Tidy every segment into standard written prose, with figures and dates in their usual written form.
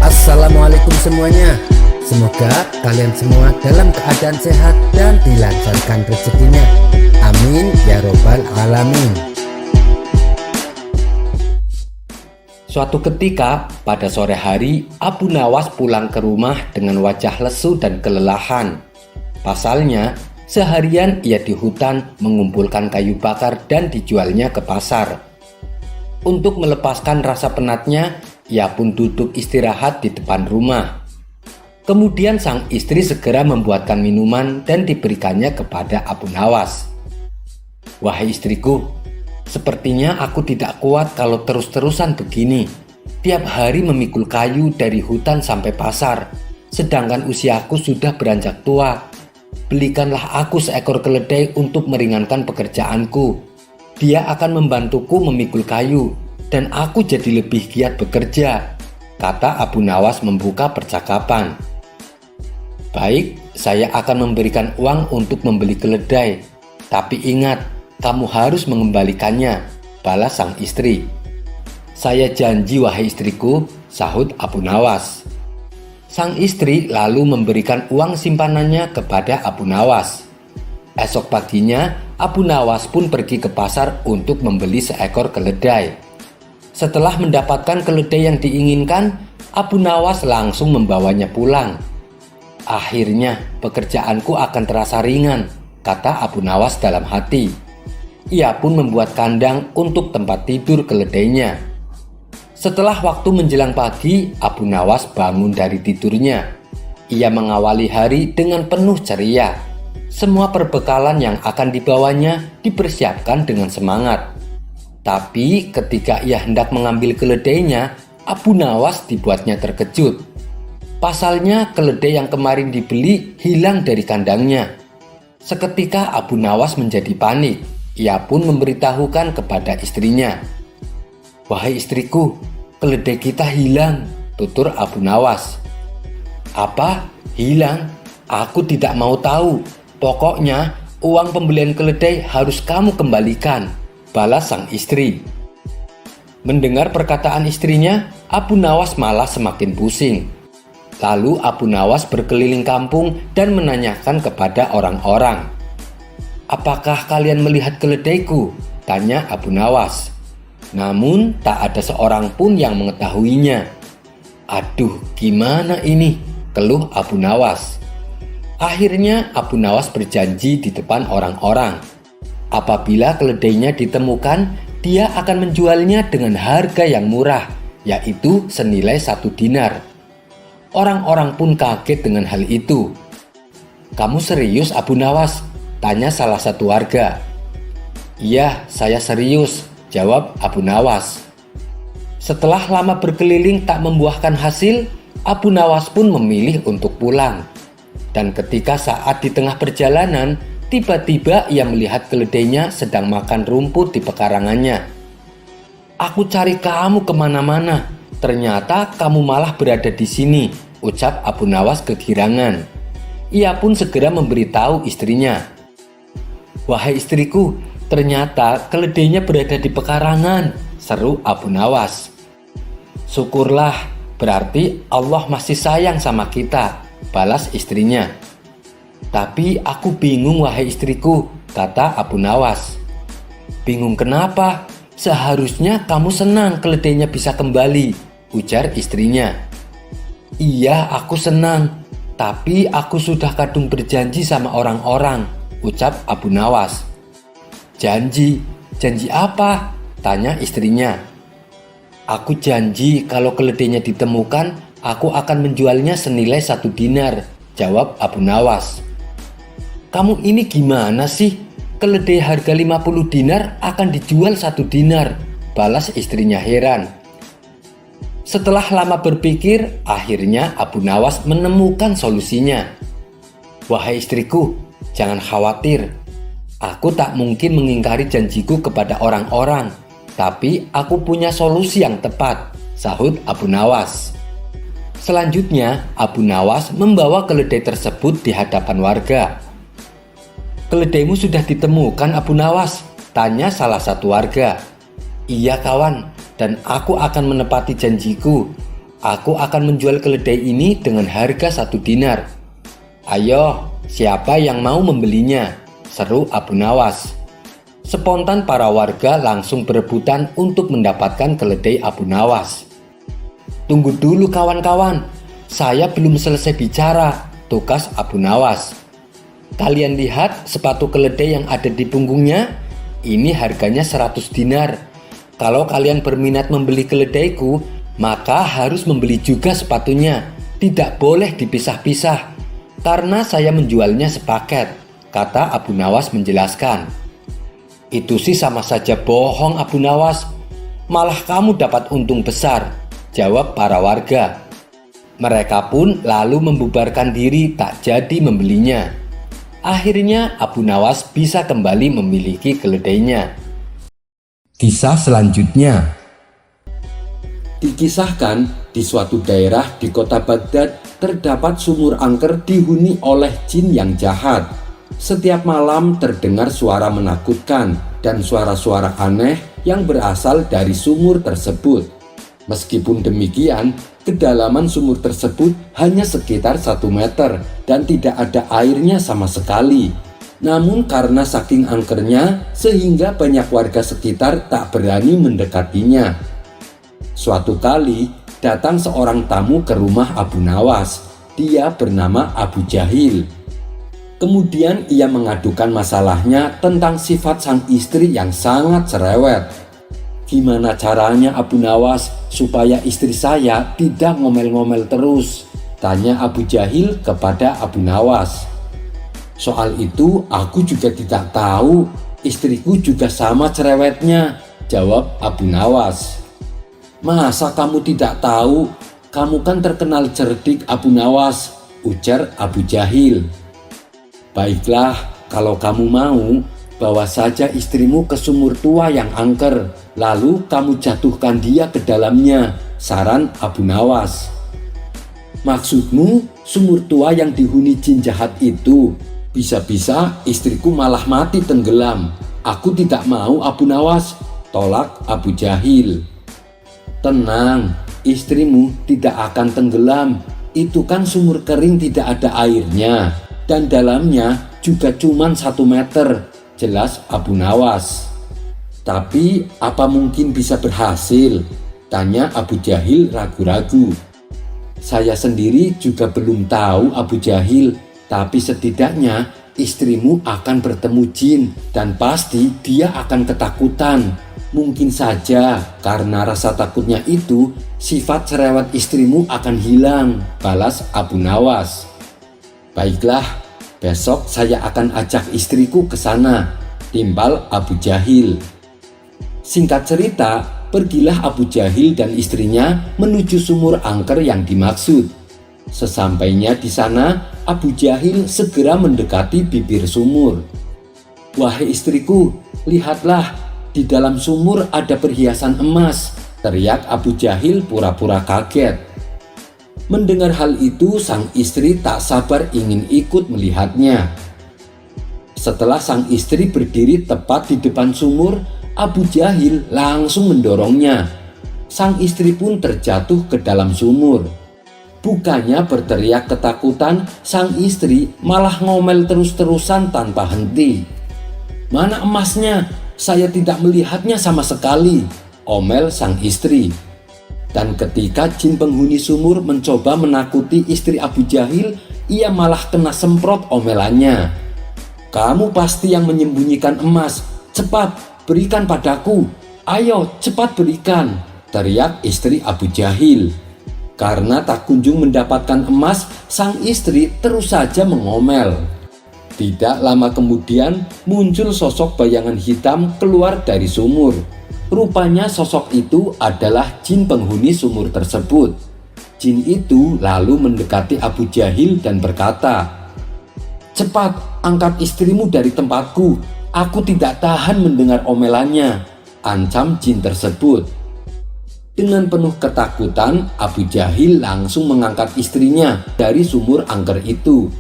Assalamualaikum semuanya. Semoga kalian semua dalam keadaan sehat dan dilancarkan rezekinya. Amin ya robbal alamin. Suatu ketika pada sore hari, Abu Nawas pulang ke rumah dengan wajah lesu dan kelelahan. Pasalnya, seharian ia di hutan mengumpulkan kayu bakar dan dijualnya ke pasar. Untuk melepaskan rasa penatnya, ia pun duduk istirahat di depan rumah. Kemudian sang istri segera membuatkan minuman dan diberikannya kepada Abu Nawas. "Wahai istriku, sepertinya aku tidak kuat kalau terus-terusan begini. Tiap hari memikul kayu dari hutan sampai pasar, sedangkan usiaku sudah beranjak tua. Belikanlah aku seekor keledai untuk meringankan pekerjaanku. Dia akan membantuku memikul kayu, dan aku jadi lebih giat bekerja," kata Abu Nawas membuka percakapan. "Baik, saya akan memberikan uang untuk membeli keledai. Tapi ingat, kamu harus mengembalikannya," balas sang istri. "Saya janji wahai istriku," sahut Abu Nawas. Sang istri lalu memberikan uang simpanannya kepada Abu Nawas. Esok paginya, Abu Nawas pun pergi ke pasar untuk membeli seekor keledai. Setelah mendapatkan keledai yang diinginkan, Abu Nawas langsung membawanya pulang. "Akhirnya pekerjaanku akan terasa ringan," kata Abu Nawas dalam hati. Ia pun membuat kandang untuk tempat tidur keledainya. Setelah waktu menjelang pagi, Abu Nawas bangun dari tidurnya. Ia mengawali hari dengan penuh ceria. Semua perbekalan yang akan dibawanya dipersiapkan dengan semangat. Tapi ketika ia hendak mengambil keledainya, Abu Nawas dibuatnya terkejut. Pasalnya keledai yang kemarin dibeli hilang dari kandangnya. Seketika Abu Nawas menjadi panik. Ia pun memberitahukan kepada istrinya. "Wahai istriku, keledai kita hilang," tutur Abu Nawas. "Apa? Hilang? Aku tidak mau tahu. Pokoknya uang pembelian keledai harus kamu kembalikan," balas sang istri. Mendengar perkataan istrinya, Abu Nawas malah semakin pusing. Lalu Abu Nawas berkeliling kampung dan menanyakan kepada orang-orang. "Apakah kalian melihat keledaiku?" tanya Abu Nawas. Namun tak ada seorang pun yang mengetahuinya. "Aduh, gimana ini?" keluh Abu Nawas. Akhirnya Abu Nawas berjanji di depan orang-orang. Apabila keledainya ditemukan, dia akan menjualnya dengan harga yang murah, yaitu senilai 1 dinar. Orang-orang pun kaget dengan hal itu. "Kamu serius, Abu Nawas?" tanya salah satu warga. "Iya, saya serius," jawab Abu Nawas. Setelah lama berkeliling tak membuahkan hasil, Abu Nawas pun memilih untuk pulang. Dan ketika saat di tengah perjalanan, tiba-tiba ia melihat keledainya sedang makan rumput di pekarangannya. "Aku cari kamu kemana-mana, ternyata kamu malah berada di sini," ucap Abu Nawas kegirangan. Ia pun segera memberitahu istrinya. "Wahai istriku, ternyata keledainya berada di pekarangan," seru Abu Nawas. "Syukurlah, berarti Allah masih sayang sama kita," balas istrinya. "Tapi aku bingung wahai istriku," kata Abu Nawas. "Bingung kenapa? Seharusnya kamu senang keledainya bisa kembali," ujar istrinya. "Iya, aku senang, tapi aku sudah kadung berjanji sama orang-orang," ucap Abu Nawas. "Janji? Janji apa?" tanya istrinya. "Aku janji kalau keledainya ditemukan, aku akan menjualnya senilai 1 dinar," jawab Abu Nawas. "Kamu ini gimana sih? Keledai harga 50 dinar akan dijual 1 dinar, balas istrinya heran. Setelah lama berpikir, akhirnya Abu Nawas menemukan solusinya. "Wahai istriku, jangan khawatir. Aku tak mungkin mengingkari janjiku kepada orang-orang, tapi aku punya solusi yang tepat," sahut Abu Nawas. Selanjutnya, Abu Nawas membawa keledai tersebut di hadapan warga. "Keledaimu sudah ditemukan, Abu Nawas?" tanya salah satu warga. "Iya kawan, dan aku akan menepati janjiku. Aku akan menjual keledai ini dengan harga 1 dinar. Ayo, siapa yang mau membelinya?" seru Abu Nawas. Spontan para warga langsung berebutan untuk mendapatkan keledai Abu Nawas. "Tunggu dulu kawan-kawan, saya belum selesai bicara," tukas Abu Nawas. "Kalian lihat sepatu keledai yang ada di punggungnya? Ini harganya 100 dinar. Kalau kalian berminat membeli keledaiku, maka harus membeli juga sepatunya. Tidak boleh dipisah-pisah, karena saya menjualnya sepaket," kata Abu Nawas menjelaskan. "Itu sih sama saja bohong, Abu Nawas. Malah kamu dapat untung besar," jawab para warga. Mereka pun lalu membubarkan diri, tak jadi membelinya. Akhirnya Abu Nawas bisa kembali memiliki keledainya. Kisah selanjutnya. Dikisahkan di suatu daerah di kota Baghdad terdapat sumur angker dihuni oleh jin yang jahat. Setiap malam terdengar suara menakutkan dan suara-suara aneh yang berasal dari sumur tersebut. Meskipun demikian, kedalaman sumur tersebut hanya sekitar 1 meter dan tidak ada airnya sama sekali. Namun karena saking angkernya, sehingga banyak warga sekitar tak berani mendekatinya. Suatu kali, datang seorang tamu ke rumah Abu Nawas. Dia bernama Abu Jahil. Kemudian ia mengadukan masalahnya tentang sifat sang istri yang sangat cerewet. "Gimana caranya Abu Nawas supaya istri saya tidak ngomel-ngomel terus?" tanya Abu Jahil kepada Abu Nawas. "Soal itu aku juga tidak tahu, istriku juga sama cerewetnya," jawab Abu Nawas. "Masa kamu tidak tahu? Kamu kan terkenal cerdik, Abu Nawas," ujar Abu Jahil. "Baiklah, kalau kamu mau, bawa saja istrimu ke sumur tua yang angker, lalu kamu jatuhkan dia ke dalamnya," saran Abu Nawas. "Maksudmu sumur tua yang dihuni jin jahat itu? Bisa-bisa istriku malah mati tenggelam. Aku tidak mau, Abu Nawas," tolak Abu Jahil. "Tenang, istrimu tidak akan tenggelam. Itu kan sumur kering tidak ada airnya, dan dalamnya juga cuma 1 meter, jelas Abu Nawas. "Tapi apa mungkin bisa berhasil?" tanya Abu Jahil ragu-ragu. "Saya sendiri juga belum tahu, Abu Jahil, tapi setidaknya istrimu akan bertemu jin dan pasti dia akan ketakutan. Mungkin saja karena rasa takutnya itu, sifat cerewet istrimu akan hilang," balas Abu Nawas. "Baiklah, besok saya akan ajak istriku ke sana," timbal Abu Jahil. Singkat cerita, pergilah Abu Jahil dan istrinya menuju sumur angker yang dimaksud. Sesampainya di sana, Abu Jahil segera mendekati bibir sumur. "Wahai istriku, lihatlah, di dalam sumur ada perhiasan emas," teriak Abu Jahil pura-pura kaget. Mendengar hal itu, sang istri tak sabar ingin ikut melihatnya. Setelah sang istri berdiri tepat di depan sumur, Abu Jahil langsung mendorongnya. Sang istri pun terjatuh ke dalam sumur. Bukannya berteriak ketakutan, sang istri malah ngomel terus-terusan tanpa henti. "Mana emasnya? Saya tidak melihatnya sama sekali," omel sang istri. Dan ketika jin penghuni sumur mencoba menakuti istri Abu Jahil, ia malah kena semprot omelannya. "Kamu pasti yang menyembunyikan emas. Cepat, berikan padaku. Ayo, cepat berikan," teriak istri Abu Jahil. Karena tak kunjung mendapatkan emas, sang istri terus saja mengomel. Tidak lama kemudian, muncul sosok bayangan hitam keluar dari sumur. Rupanya sosok itu adalah jin penghuni sumur tersebut. Jin itu lalu mendekati Abu Jahil dan berkata, "Cepat, angkat istrimu dari tempatku. Aku tidak tahan mendengar omelannya," ancam jin tersebut. Dengan penuh ketakutan, Abu Jahil langsung mengangkat istrinya dari sumur angker itu.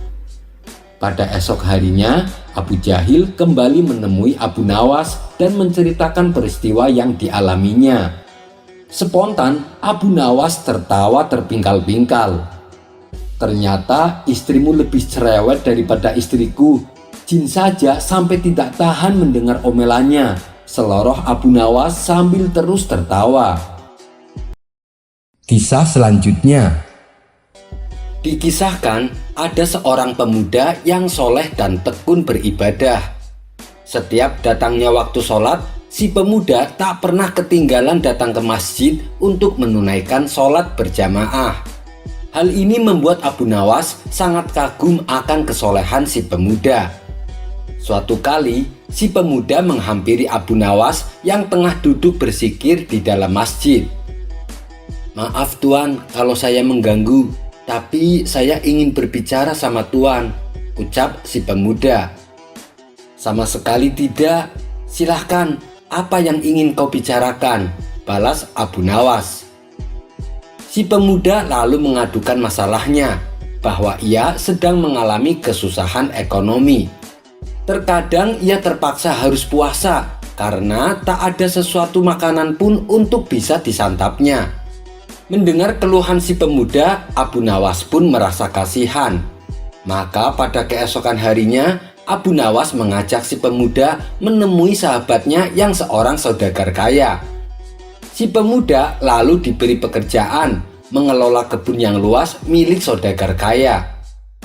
Pada esok harinya, Abu Jahil kembali menemui Abu Nawas dan menceritakan peristiwa yang dialaminya. Spontan, Abu Nawas tertawa terpingkal-pingkal. "Ternyata istrimu lebih cerewet daripada istriku. Jin saja sampai tidak tahan mendengar omelannya," seloroh Abu Nawas sambil terus tertawa. Kisah selanjutnya. Dikisahkan, ada seorang pemuda yang soleh dan tekun beribadah. Setiap datangnya waktu sholat, si pemuda tak pernah ketinggalan datang ke masjid untuk menunaikan sholat berjamaah. Hal ini membuat Abu Nawas sangat kagum akan kesolehan si pemuda. Suatu kali, si pemuda menghampiri Abu Nawas yang tengah duduk berzikir di dalam masjid. "Maaf Tuan kalau saya mengganggu, tapi saya ingin berbicara sama Tuan," ucap si pemuda. "Sama sekali tidak, silahkan, apa yang ingin kau bicarakan?" balas Abu Nawas. Si pemuda lalu mengadukan masalahnya, bahwa ia sedang mengalami kesusahan ekonomi. Terkadang ia terpaksa harus puasa karena tak ada sesuatu makanan pun untuk bisa disantapnya. Mendengar keluhan si pemuda, Abu Nawas pun merasa kasihan. Maka pada keesokan harinya, Abu Nawas mengajak si pemuda menemui sahabatnya yang seorang saudagar kaya. Si pemuda lalu diberi pekerjaan mengelola kebun yang luas milik saudagar kaya.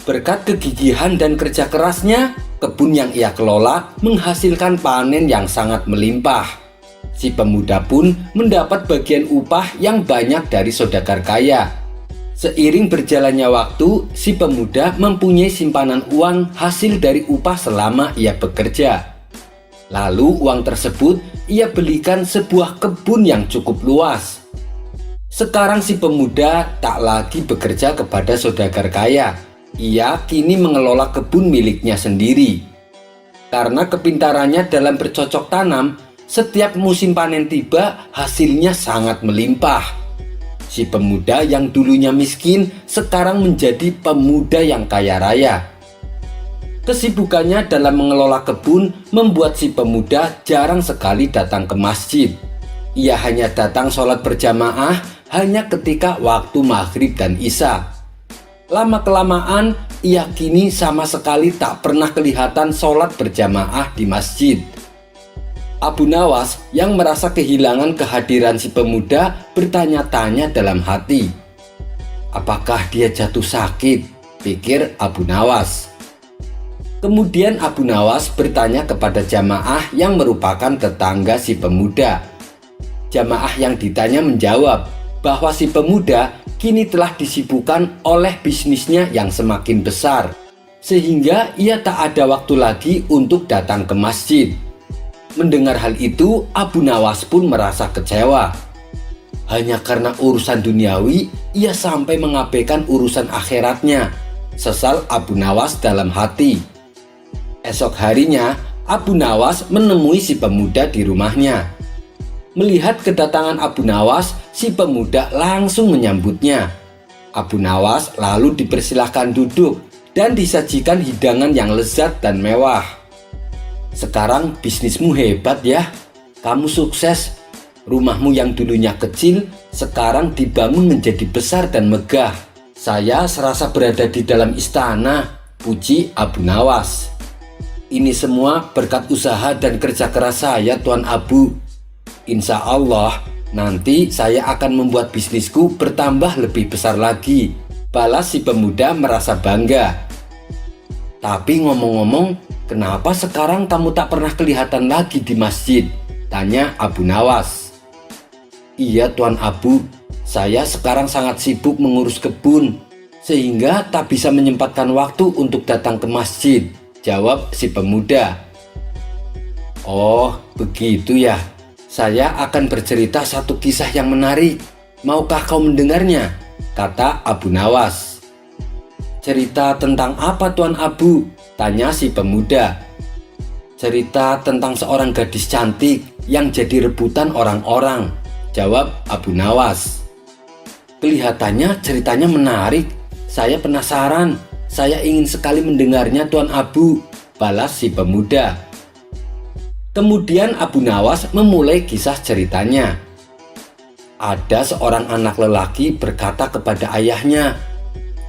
Berkat kegigihan dan kerja kerasnya, kebun yang ia kelola menghasilkan panen yang sangat melimpah. Si pemuda pun mendapat bagian upah yang banyak dari saudagar kaya. Seiring berjalannya waktu, si pemuda mempunyai simpanan uang hasil dari upah selama ia bekerja. Lalu uang tersebut ia belikan sebuah kebun yang cukup luas. Sekarang si pemuda tak lagi bekerja kepada saudagar kaya. Ia kini mengelola kebun miliknya sendiri. Karena kepintarannya dalam bercocok tanam, setiap musim panen tiba hasilnya sangat melimpah. Si pemuda yang dulunya miskin sekarang menjadi pemuda yang kaya raya. Kesibukannya dalam mengelola kebun membuat si pemuda jarang sekali datang ke masjid. Ia hanya datang sholat berjamaah hanya ketika waktu maghrib dan isya. Lama-kelamaan, ia kini sama sekali tak pernah kelihatan sholat berjamaah di masjid. Abu Nawas yang merasa kehilangan kehadiran si pemuda bertanya-tanya dalam hati. Apakah dia jatuh sakit? Pikir Abu Nawas. Kemudian Abu Nawas bertanya kepada jamaah yang merupakan tetangga si pemuda. Jamaah yang ditanya menjawab bahwa si pemuda kini telah disibukkan oleh bisnisnya yang semakin besar, sehingga ia tak ada waktu lagi untuk datang ke masjid. Mendengar hal itu, Abu Nawas pun merasa kecewa. Hanya karena urusan duniawi, ia sampai mengabaikan urusan akhiratnya, sesal Abu Nawas dalam hati. Esok harinya, Abu Nawas menemui si pemuda di rumahnya. Melihat kedatangan Abu Nawas, si pemuda langsung menyambutnya. Abu Nawas lalu dipersilahkan duduk dan disajikan hidangan yang lezat dan mewah. "Sekarang bisnismu hebat ya, kamu sukses. Rumahmu yang dulunya kecil, sekarang dibangun menjadi besar dan megah. Saya serasa berada di dalam istana," puji Abu Nawas. "Ini semua berkat usaha dan kerja keras saya, Tuan Abu. Insya Allah, nanti saya akan membuat bisnisku bertambah lebih besar lagi," balas si pemuda merasa bangga. "Tapi ngomong-ngomong, kenapa sekarang kamu tak pernah kelihatan lagi di masjid?" tanya Abu Nawas. "Iya Tuan Abu, saya sekarang sangat sibuk mengurus kebun, sehingga tak bisa menyempatkan waktu untuk datang ke masjid," jawab si pemuda. "Oh, begitu ya. Saya akan bercerita satu kisah yang menarik. Maukah kau mendengarnya?" kata Abu Nawas. "Cerita tentang apa Tuan Abu?" tanya si pemuda. "Cerita tentang seorang gadis cantik yang jadi rebutan orang-orang," jawab Abu Nawas. "Kelihatannya ceritanya menarik. Saya penasaran. Saya ingin sekali mendengarnya, Tuan Abu, balas si pemuda. Kemudian Abu Nawas memulai kisah ceritanya. Ada seorang anak lelaki berkata kepada ayahnya,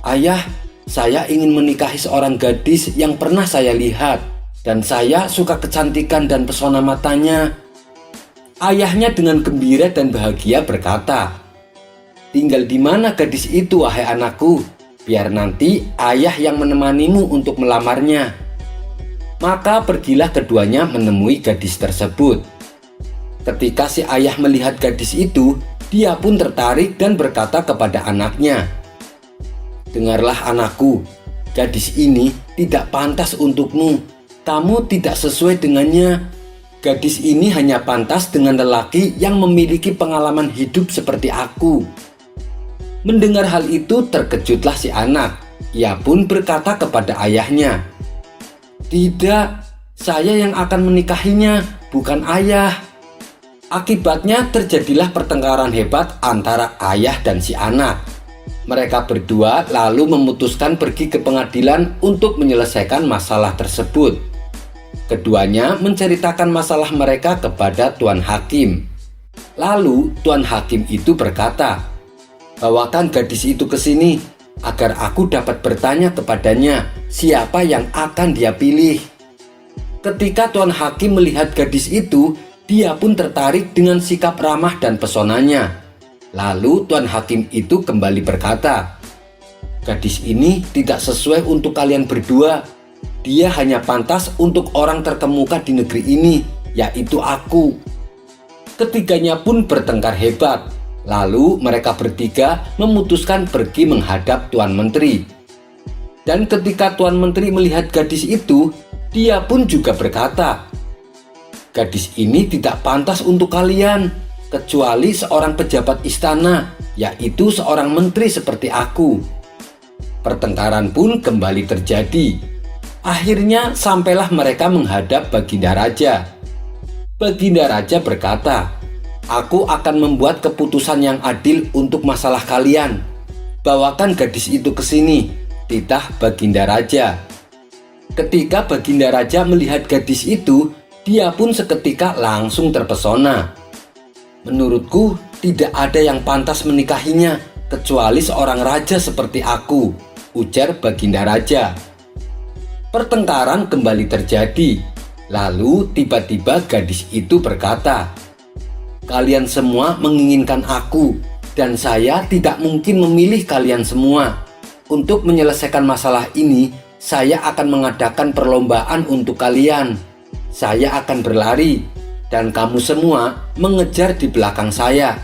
"Ayah, saya ingin menikahi seorang gadis yang pernah saya lihat, dan saya suka kecantikan dan pesona matanya." Ayahnya dengan gembira dan bahagia berkata, "Tinggal di mana gadis itu, wahai anakku? Biar nanti ayah yang menemanimu untuk melamarnya." Maka pergilah keduanya menemui gadis tersebut. Ketika si ayah melihat gadis itu, dia pun tertarik dan berkata kepada anaknya, "Dengarlah anakku, gadis ini tidak pantas untukmu. Kamu tidak sesuai dengannya. Gadis ini hanya pantas dengan lelaki yang memiliki pengalaman hidup seperti aku." Mendengar hal itu terkejutlah si anak. Ia pun berkata kepada ayahnya, "Tidak, saya yang akan menikahinya, bukan ayah." Akibatnya terjadilah pertengkaran hebat antara ayah dan si anak. Mereka berdua lalu memutuskan pergi ke pengadilan untuk menyelesaikan masalah tersebut. Keduanya menceritakan masalah mereka kepada Tuan Hakim. Lalu Tuan Hakim itu berkata, "Bawakan gadis itu ke sini, agar aku dapat bertanya kepadanya siapa yang akan dia pilih." Ketika Tuan Hakim melihat gadis itu, dia pun tertarik dengan sikap ramah dan pesonanya. Lalu Tuan Hakim itu kembali berkata, "Gadis ini tidak sesuai untuk kalian berdua. Dia hanya pantas untuk orang terkemuka di negeri ini, yaitu aku." Ketiganya pun bertengkar hebat. Lalu mereka bertiga memutuskan pergi menghadap Tuan Menteri. Dan ketika Tuan Menteri melihat gadis itu, dia pun juga berkata, "Gadis ini tidak pantas untuk kalian, kecuali seorang pejabat istana, yaitu seorang menteri seperti aku." Pertengkaran pun kembali terjadi. Akhirnya sampailah mereka menghadap Baginda Raja. Baginda Raja berkata, "Aku akan membuat keputusan yang adil untuk masalah kalian. Bawakan gadis itu ke sini," titah Baginda Raja. Ketika Baginda Raja melihat gadis itu, dia pun seketika langsung terpesona. "Menurutku tidak ada yang pantas menikahinya kecuali seorang raja seperti aku," ujar Baginda Raja. Pertengkaran kembali terjadi. Lalu tiba-tiba gadis itu berkata, "Kalian semua menginginkan aku, dan saya tidak mungkin memilih kalian semua. Untuk menyelesaikan masalah ini, saya akan mengadakan perlombaan untuk kalian. Saya akan berlari, dan kamu semua mengejar di belakang saya.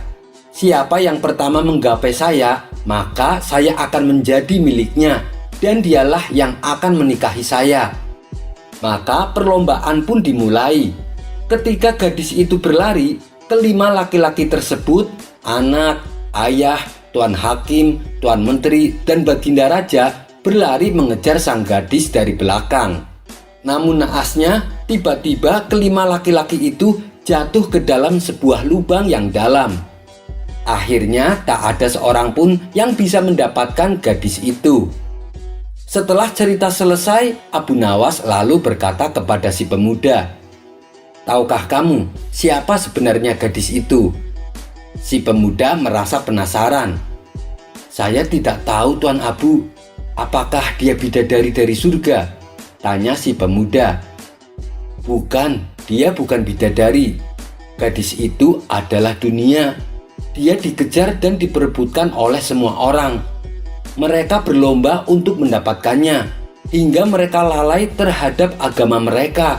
Siapa yang pertama menggapai saya, maka saya akan menjadi miliknya, dan dialah yang akan menikahi saya." Maka perlombaan pun dimulai. Ketika gadis itu berlari, kelima laki-laki tersebut, anak, ayah, Tuan Hakim, Tuan Menteri, dan Baginda Raja berlari mengejar sang gadis dari belakang. Namun naasnya, tiba-tiba kelima laki-laki itu jatuh ke dalam sebuah lubang yang dalam. Akhirnya tak ada seorang pun yang bisa mendapatkan gadis itu. Setelah cerita selesai, Abu Nawas lalu berkata kepada si pemuda, "Tahukah kamu siapa sebenarnya gadis itu?" Si pemuda merasa penasaran. "Saya tidak tahu, Tuan Abu. Apakah dia bidadari dari surga?" tanya si pemuda. "Bukan, dia bukan bidadari. Gadis itu adalah dunia. Dia dikejar dan diperebutkan oleh semua orang. Mereka berlomba untuk mendapatkannya, hingga mereka lalai terhadap agama mereka.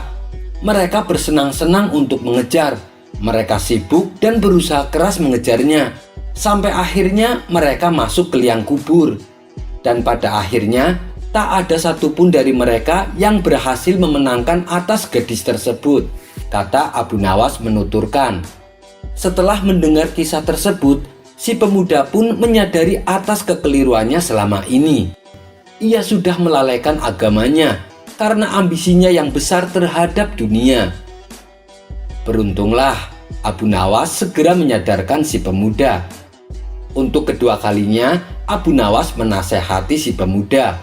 Mereka bersenang-senang untuk mengejar. Mereka sibuk dan berusaha keras mengejarnya, sampai akhirnya mereka masuk ke liang kubur. Dan pada akhirnya, tak ada satupun dari mereka yang berhasil memenangkan atas gadis tersebut," kata Abu Nawas menuturkan. Setelah mendengar kisah tersebut, si pemuda pun menyadari atas kekeliruannya selama ini. Ia sudah melalaikan agamanya karena ambisinya yang besar terhadap dunia. Beruntunglah Abu Nawas segera menyadarkan si pemuda. Untuk kedua kalinya, Abu Nawas menasehati si pemuda.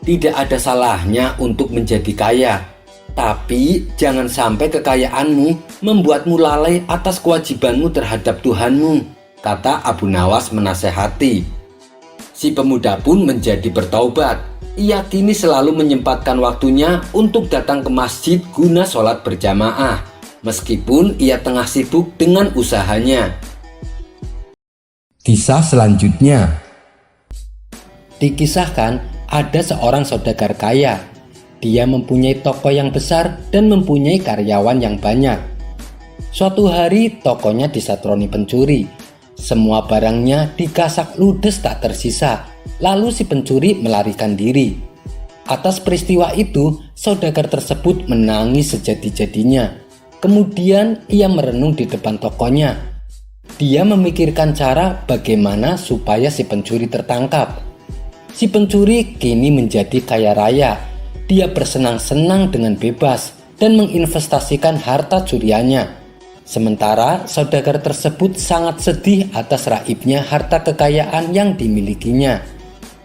Tidak ada salahnya untuk menjadi kaya, tapi jangan sampai kekayaanmu membuatmu lalai atas kewajibanmu terhadap Tuhanmu, kata Abu Nawas menasehati. Si pemuda pun menjadi bertaubat. Ia kini selalu menyempatkan waktunya untuk datang ke masjid guna sholat berjamaah, meskipun ia tengah sibuk dengan usahanya. Kisah selanjutnya. Dikisahkan ada seorang saudagar kaya. Dia mempunyai toko yang besar dan mempunyai karyawan yang banyak. Suatu hari tokonya disatroni pencuri. Semua barangnya digasak ludes tak tersisa. Lalu si pencuri melarikan diri. Atas peristiwa itu, saudagar tersebut menangis sejadi-jadinya. Kemudian ia merenung di depan tokonya. Dia memikirkan cara bagaimana supaya si pencuri tertangkap. Si pencuri kini menjadi kaya raya. Dia bersenang-senang dengan bebas dan menginvestasikan harta curiannya. Sementara saudagar tersebut sangat sedih atas raibnya harta kekayaan yang dimilikinya.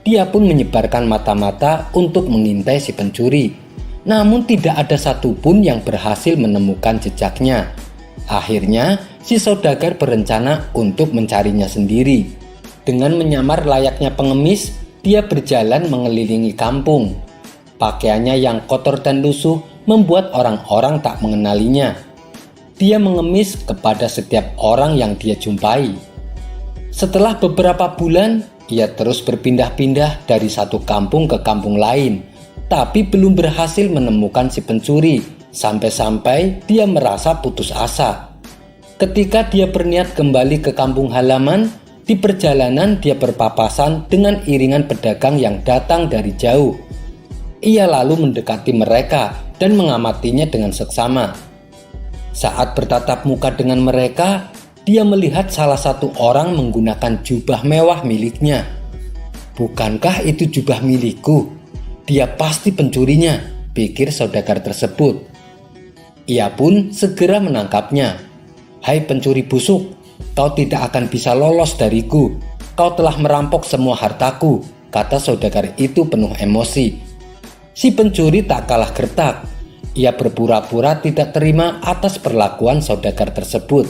Dia pun menyebarkan mata-mata untuk mengintai si pencuri. Namun tidak ada satupun yang berhasil menemukan jejaknya. Akhirnya si saudagar berencana untuk mencarinya sendiri. Dengan menyamar layaknya pengemis, dia berjalan mengelilingi kampung. Pakaiannya yang kotor dan lusuh membuat orang-orang tak mengenalinya. Dia mengemis kepada setiap orang yang dia jumpai. Setelah beberapa bulan, ia terus berpindah-pindah dari satu kampung ke kampung lain, tapi belum berhasil menemukan si pencuri, sampai-sampai dia merasa putus asa. Ketika dia berniat kembali ke kampung halaman, di perjalanan dia berpapasan dengan iringan pedagang yang datang dari jauh. Ia lalu mendekati mereka dan mengamatinya dengan seksama. Saat bertatap muka dengan mereka, dia melihat salah satu orang menggunakan jubah mewah miliknya. Bukankah itu jubah milikku? Dia pasti pencurinya, pikir saudagar tersebut. Ia pun segera menangkapnya. Hai pencuri busuk, kau tidak akan bisa lolos dariku. Kau telah merampok semua hartaku, kata saudagar itu penuh emosi. Si pencuri tak kalah gertak. Ia berpura-pura tidak terima atas perlakuan saudagar tersebut.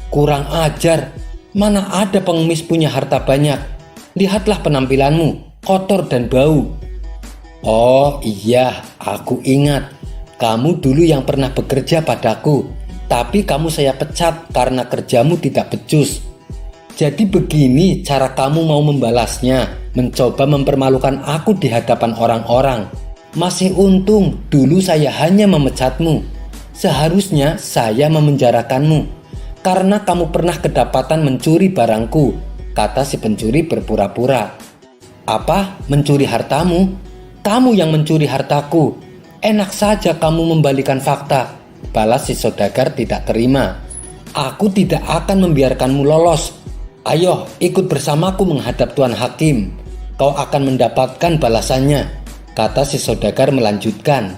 Kurang ajar, mana ada pengemis punya harta banyak. Lihatlah penampilanmu, kotor dan bau. Oh iya, aku ingat. Kamu dulu yang pernah bekerja padaku, tapi kamu saya pecat karena kerjamu tidak becus. Jadi begini cara kamu mau membalasnya, mencoba mempermalukan aku di hadapan orang-orang. Masih untung dulu saya hanya memecatmu. Seharusnya saya memenjarakanmu karena kamu pernah kedapatan mencuri barangku, kata si pencuri berpura-pura. Apa? Mencuri hartamu? Kamu yang mencuri hartaku. Enak saja kamu membalikan fakta, balas si saudagar tidak terima. Aku tidak akan membiarkanmu lolos. Ayo ikut bersamaku menghadap Tuan Hakim. Kau akan mendapatkan balasannya, kata si saudagar melanjutkan.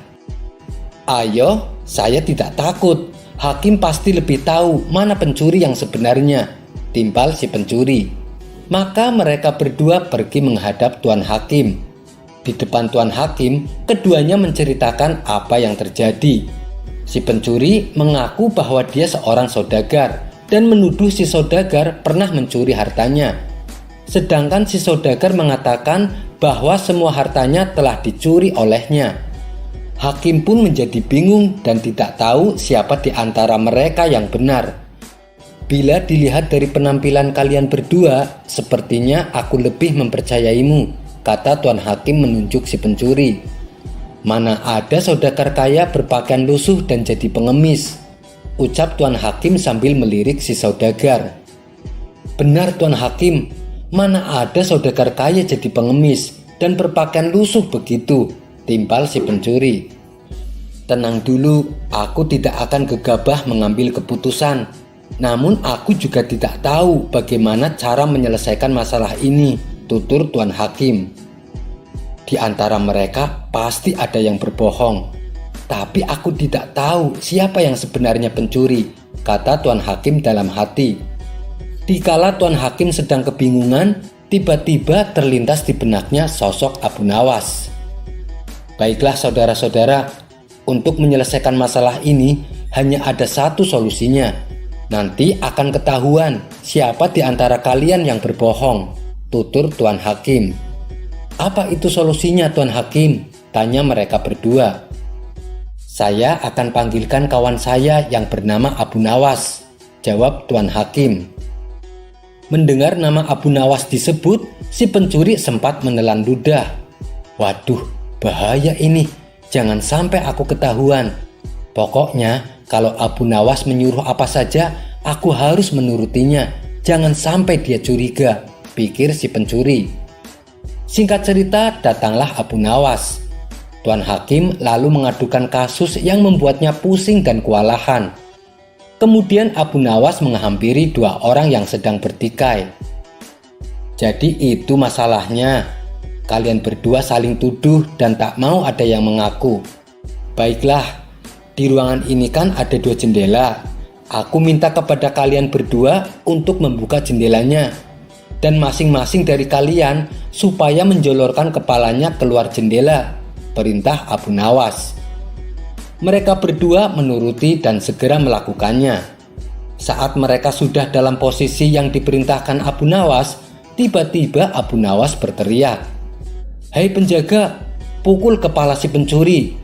Ayo, saya tidak takut. Hakim pasti lebih tahu mana pencuri yang sebenarnya, timpal si pencuri. Maka mereka berdua pergi menghadap Tuan Hakim. Di depan Tuan Hakim, keduanya menceritakan apa yang terjadi. Si pencuri mengaku bahwa dia seorang saudagar dan menuduh si saudagar pernah mencuri hartanya. Sedangkan si saudagar mengatakan bahwa semua hartanya telah dicuri olehnya. Hakim pun menjadi bingung dan tidak tahu siapa di antara mereka yang benar. Bila dilihat dari penampilan kalian berdua, sepertinya aku lebih mempercayaimu, kata Tuan Hakim menunjuk si pencuri. Mana ada saudagar kaya berpakaian lusuh dan jadi pengemis, ucap Tuan Hakim sambil melirik si saudagar. Benar Tuan Hakim, mana ada saudagar kaya jadi pengemis dan berpakaian lusuh begitu, timpal si pencuri. Tenang dulu, aku tidak akan gegabah mengambil keputusan. Namun aku juga tidak tahu bagaimana cara menyelesaikan masalah ini, tutur Tuan Hakim. Di antara mereka pasti ada yang berbohong. Tapi aku tidak tahu siapa yang sebenarnya pencuri, kata Tuan Hakim dalam hati. Dikala Tuan Hakim sedang kebingungan, tiba-tiba terlintas di benaknya sosok Abu Nawas. Baiklah saudara-saudara, untuk menyelesaikan masalah ini hanya ada satu solusinya. Nanti akan ketahuan siapa di antara kalian yang berbohong, tutur Tuan Hakim. Apa itu solusinya Tuan Hakim? Tanya mereka berdua. Saya akan panggilkan kawan saya yang bernama Abu Nawas, jawab Tuan Hakim. Mendengar nama Abu Nawas disebut, si pencuri sempat menelan ludah. Waduh, bahaya ini, jangan sampai aku ketahuan. Pokoknya kalau Abu Nawas menyuruh apa saja, aku harus menurutinya. Jangan sampai dia curiga, pikir si pencuri. Singkat cerita, datanglah Abu Nawas. Tuan Hakim lalu mengadukan kasus yang membuatnya pusing dan kewalahan. Kemudian Abu Nawas menghampiri dua orang yang sedang bertikai. Jadi itu masalahnya. Kalian berdua saling tuduh dan tak mau ada yang mengaku. Baiklah, di ruangan ini kan ada dua jendela. Aku minta kepada kalian berdua untuk membuka jendelanya. Dan masing-masing dari kalian supaya menjolorkan kepalanya keluar jendela. Perintah Abu Nawas. Mereka berdua menuruti dan segera melakukannya. Saat mereka sudah dalam posisi yang diperintahkan Abu Nawas, tiba-tiba Abu Nawas berteriak, "Hei penjaga, pukul kepala si pencuri."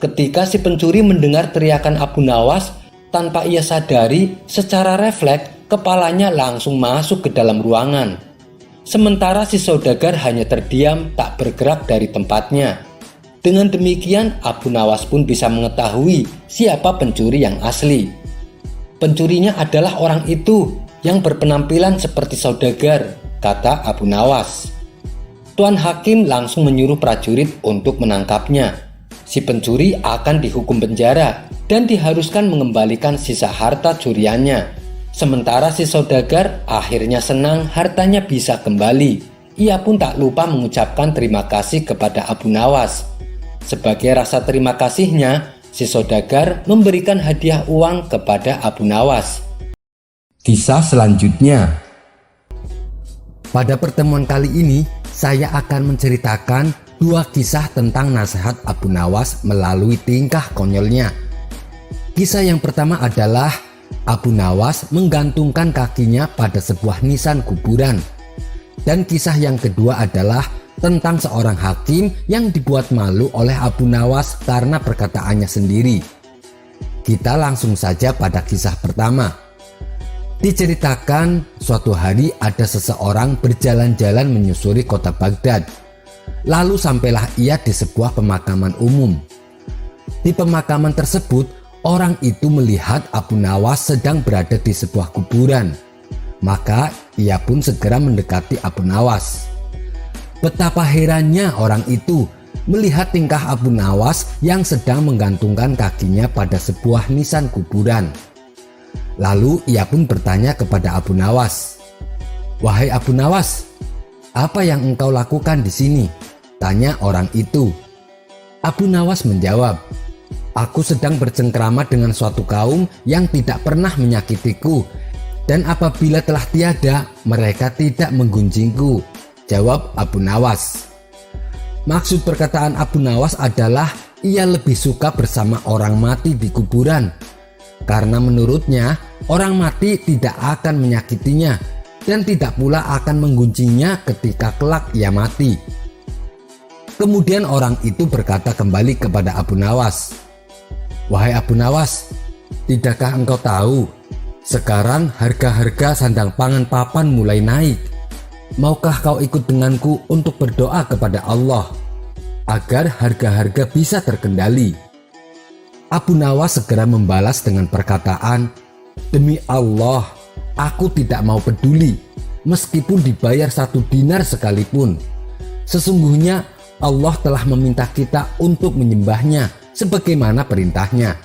Ketika si pencuri mendengar teriakan Abu Nawas, tanpa ia sadari, secara refleks kepalanya langsung masuk ke dalam ruangan. Sementara si saudagar hanya terdiam tak bergerak dari tempatnya. Dengan demikian, Abu Nawas pun bisa mengetahui siapa pencuri yang asli. Pencurinya adalah orang itu yang berpenampilan seperti saudagar, kata Abu Nawas. Tuan Hakim langsung menyuruh prajurit untuk menangkapnya. Si pencuri akan dihukum penjara dan diharuskan mengembalikan sisa harta curiannya. Sementara si saudagar akhirnya senang hartanya bisa kembali. Ia pun tak lupa mengucapkan terima kasih kepada Abu Nawas. Sebagai rasa terima kasihnya, si saudagar memberikan hadiah uang kepada Abu Nawas. Kisah selanjutnya. Pada pertemuan kali ini, saya akan menceritakan dua kisah tentang nasihat Abu Nawas melalui tingkah konyolnya. Kisah yang pertama adalah Abu Nawas menggantungkan kakinya pada sebuah nisan kuburan. Dan kisah yang kedua adalah tentang seorang hakim yang dibuat malu oleh Abu Nawas karena perkataannya sendiri. Kita langsung saja pada kisah pertama. Diceritakan suatu hari ada seseorang berjalan-jalan menyusuri kota Baghdad. Lalu sampailah ia di sebuah pemakaman umum. Di pemakaman tersebut, orang itu melihat Abu Nawas sedang berada di sebuah kuburan. Maka ia pun segera mendekati Abu Nawas. Betapa herannya orang itu melihat tingkah Abu Nawas yang sedang menggantungkan kakinya pada sebuah nisan kuburan. Lalu ia pun bertanya kepada Abu Nawas, "Wahai Abu Nawas, apa yang engkau lakukan di sini?" tanya orang itu. Abu Nawas menjawab, "Aku sedang bercengkrama dengan suatu kaum yang tidak pernah menyakitiku, dan apabila telah tiada, mereka tidak menggunjingku," jawab Abu Nawas. Maksud perkataan Abu Nawas adalah ia lebih suka bersama orang mati di kuburan. Karena menurutnya orang mati tidak akan menyakitinya dan tidak pula akan menggunjingnya ketika kelak ia mati. Kemudian orang itu berkata kembali kepada Abu Nawas, "Wahai Abu Nawas, tidakkah engkau tahu sekarang harga-harga sandang pangan papan mulai naik? Maukah kau ikut denganku untuk berdoa kepada Allah agar harga-harga bisa terkendali?" Abu Nawas segera membalas dengan perkataan, "Demi Allah, aku tidak mau peduli meskipun dibayar 1 dinar sekalipun. Sesungguhnya Allah telah meminta kita untuk menyembahnya sebagaimana perintahnya.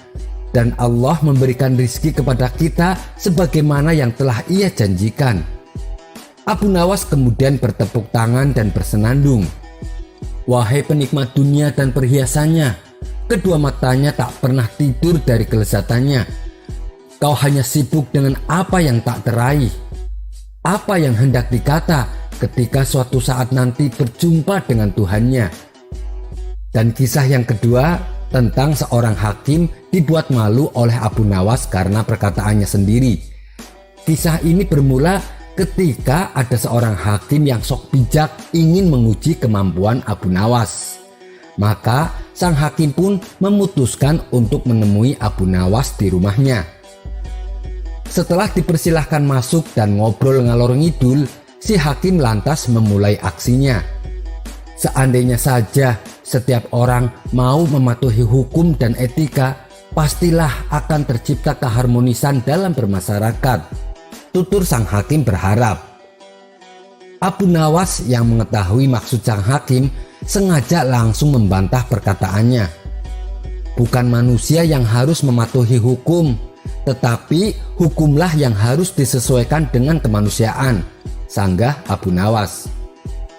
Dan Allah memberikan rizki kepada kita sebagaimana yang telah Ia janjikan." Abu Nawas kemudian bertepuk tangan dan bersenandung. Wahai penikmat dunia dan perhiasannya, kedua matanya tak pernah tidur dari kelezatannya. Kau hanya sibuk dengan apa yang tak teraih. Apa yang hendak dikata ketika suatu saat nanti berjumpa dengan Tuhannya? Dan kisah yang kedua tentang seorang hakim dibuat malu oleh Abu Nawas karena perkataannya sendiri. Kisah ini bermula ketika ada seorang hakim yang sok bijak ingin menguji kemampuan Abu Nawas. Maka sang hakim pun memutuskan untuk menemui Abu Nawas di rumahnya. Setelah dipersilahkan masuk dan ngobrol ngalor ngidul, si hakim lantas memulai aksinya. Seandainya saja setiap orang mau mematuhi hukum dan etika, pastilah akan tercipta keharmonisan dalam bermasyarakat, tutur sang hakim berharap. Abu Nawas yang mengetahui maksud sang hakim sengaja langsung membantah perkataannya. Bukan manusia yang harus mematuhi hukum, tetapi hukumlah yang harus disesuaikan dengan kemanusiaan, sanggah Abu Nawas.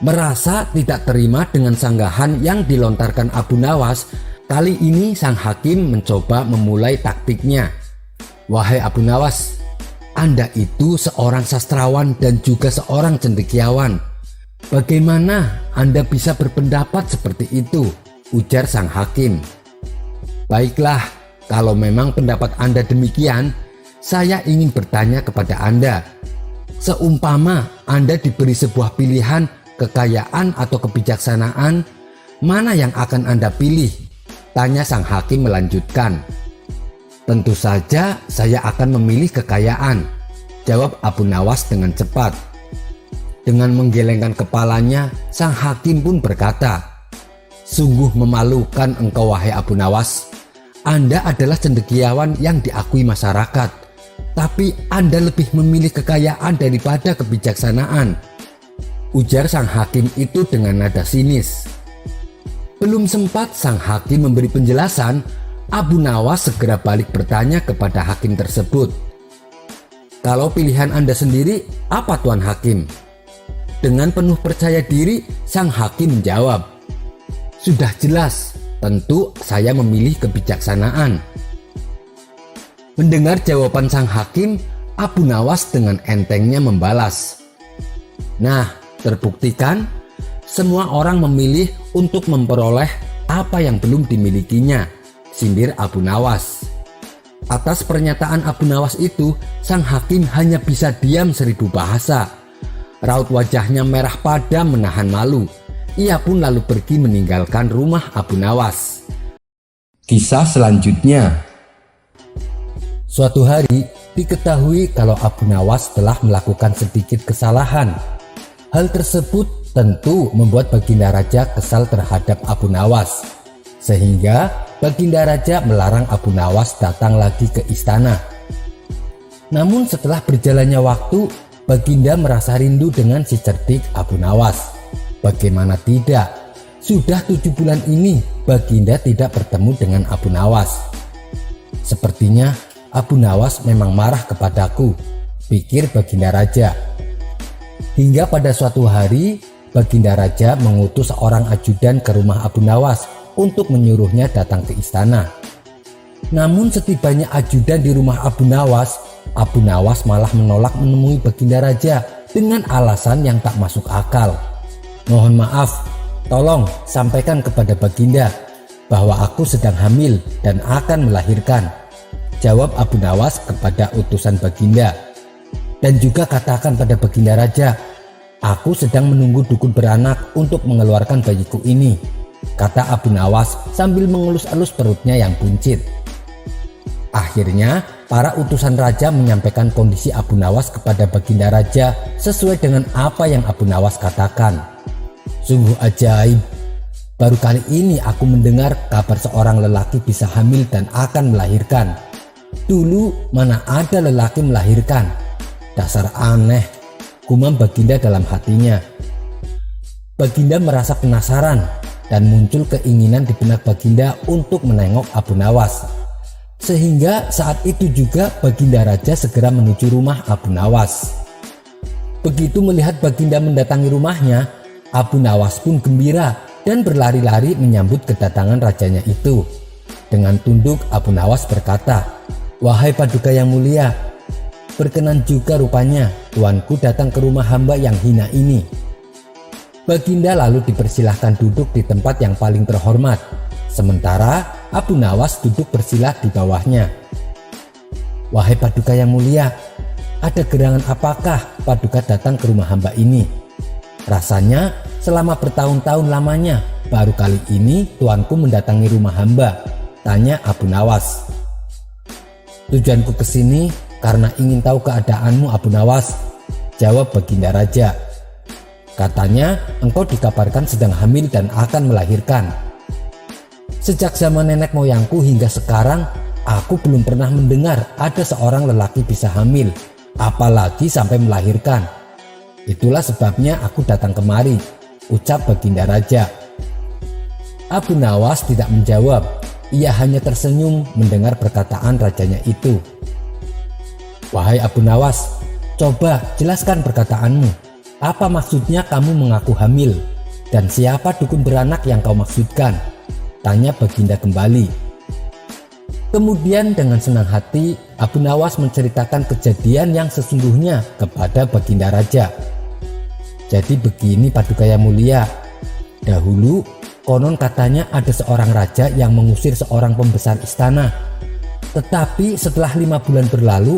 Merasa tidak terima dengan sanggahan yang dilontarkan Abu Nawas, kali ini sang hakim mencoba memulai taktiknya. Wahai Abu Nawas, Anda itu seorang sastrawan dan juga seorang cendekiawan. Bagaimana Anda bisa berpendapat seperti itu? Ujar sang hakim. Baiklah, kalau memang pendapat Anda demikian, saya ingin bertanya kepada Anda. Seumpama Anda diberi sebuah pilihan, kekayaan atau kebijaksanaan, mana yang akan Anda pilih? Tanya sang hakim melanjutkan. Tentu saja saya akan memilih kekayaan, jawab Abu Nawas dengan cepat. Dengan menggelengkan kepalanya, sang hakim pun berkata, sungguh memalukan engkau wahai Abu Nawas. Anda adalah cendekiawan yang diakui masyarakat, tapi Anda lebih memilih kekayaan daripada kebijaksanaan, ujar sang hakim itu dengan nada sinis. Belum sempat sang hakim memberi penjelasan, Abu Nawas segera balik bertanya kepada hakim tersebut. Kalau pilihan Anda sendiri, apa Tuan Hakim? Dengan penuh percaya diri, sang hakim menjawab, sudah jelas, tentu saya memilih kebijaksanaan. Mendengar jawaban sang hakim, Abu Nawas dengan entengnya membalas, nah, terbuktikan semua orang memilih untuk memperoleh apa yang belum dimilikinya, sindir Abu Nawas. Atas pernyataan Abu Nawas itu, sang hakim hanya bisa diam 1000 bahasa. Raut wajahnya merah padam menahan malu. Ia pun lalu pergi meninggalkan rumah Abu Nawas. Kisah selanjutnya. Suatu hari diketahui kalau Abu Nawas telah melakukan sedikit kesalahan. Hal tersebut tentu membuat Baginda Raja kesal terhadap Abu Nawas, sehingga Baginda Raja melarang Abu Nawas datang lagi ke istana. Namun setelah berjalannya waktu, Baginda merasa rindu dengan si cerdik Abu Nawas. Bagaimana tidak, sudah 7 bulan ini Baginda tidak bertemu dengan Abu Nawas. Sepertinya Abu Nawas memang marah kepadaku, pikir Baginda Raja. Hingga pada suatu hari, Baginda Raja mengutus seorang ajudan ke rumah Abu Nawas untuk menyuruhnya datang ke istana. Namun setibanya ajudan di rumah Abu Nawas malah menolak menemui Baginda Raja dengan alasan yang tak masuk akal. Mohon maaf, tolong sampaikan kepada Baginda bahwa aku sedang hamil dan akan melahirkan, jawab Abu Nawas kepada utusan Baginda. Dan juga katakan pada Baginda Raja, aku sedang menunggu dukun beranak untuk mengeluarkan bayiku ini, kata Abu Nawas sambil mengelus-elus perutnya yang buncit. Akhirnya para utusan raja menyampaikan kondisi Abu Nawas kepada Baginda Raja sesuai dengan apa yang Abu Nawas katakan. Sungguh ajaib, baru kali ini aku mendengar kabar seorang lelaki bisa hamil dan akan melahirkan. Dulu mana ada lelaki melahirkan? Dasar aneh, gumam Baginda dalam hatinya. Baginda merasa penasaran dan muncul keinginan di benak Baginda untuk menengok Abu Nawas. Sehingga saat itu juga Baginda Raja segera menuju rumah Abu Nawas. Begitu melihat Baginda mendatangi rumahnya, Abu Nawas pun gembira dan berlari-lari menyambut kedatangan rajanya itu. Dengan tunduk Abu Nawas berkata, wahai Paduka yang mulia, berkenan juga rupanya tuanku datang ke rumah hamba yang hina ini. Baginda lalu dipersilahkan duduk di tempat yang paling terhormat, sementara Abu Nawas duduk bersila di bawahnya. "Wahai Paduka yang mulia, ada gerangan apakah Paduka datang ke rumah hamba ini? Rasanya selama bertahun-tahun lamanya baru kali ini tuanku mendatangi rumah hamba," tanya Abu Nawas. "Tujuanku ke sini karena ingin tahu keadaanmu, Abu Nawas," jawab Baginda Raja. "Katanya engkau dikabarkan sedang hamil dan akan melahirkan. Sejak zaman nenek moyangku hingga sekarang, aku belum pernah mendengar ada seorang lelaki bisa hamil, apalagi sampai melahirkan. Itulah sebabnya aku datang kemari," ucap Baginda Raja. Abu Nawas tidak menjawab, ia hanya tersenyum mendengar perkataan rajanya itu. "Wahai Abu Nawas, coba jelaskan perkataanmu. Apa maksudnya kamu mengaku hamil? Dan siapa dukun beranak yang kau maksudkan?" tanya Baginda kembali. Kemudian dengan senang hati Abu Nawas menceritakan kejadian yang sesungguhnya kepada Baginda Raja. "Jadi begini Paduka yang mulia, dahulu konon katanya ada seorang raja yang mengusir seorang pembesar istana. Tetapi setelah 5 bulan berlalu,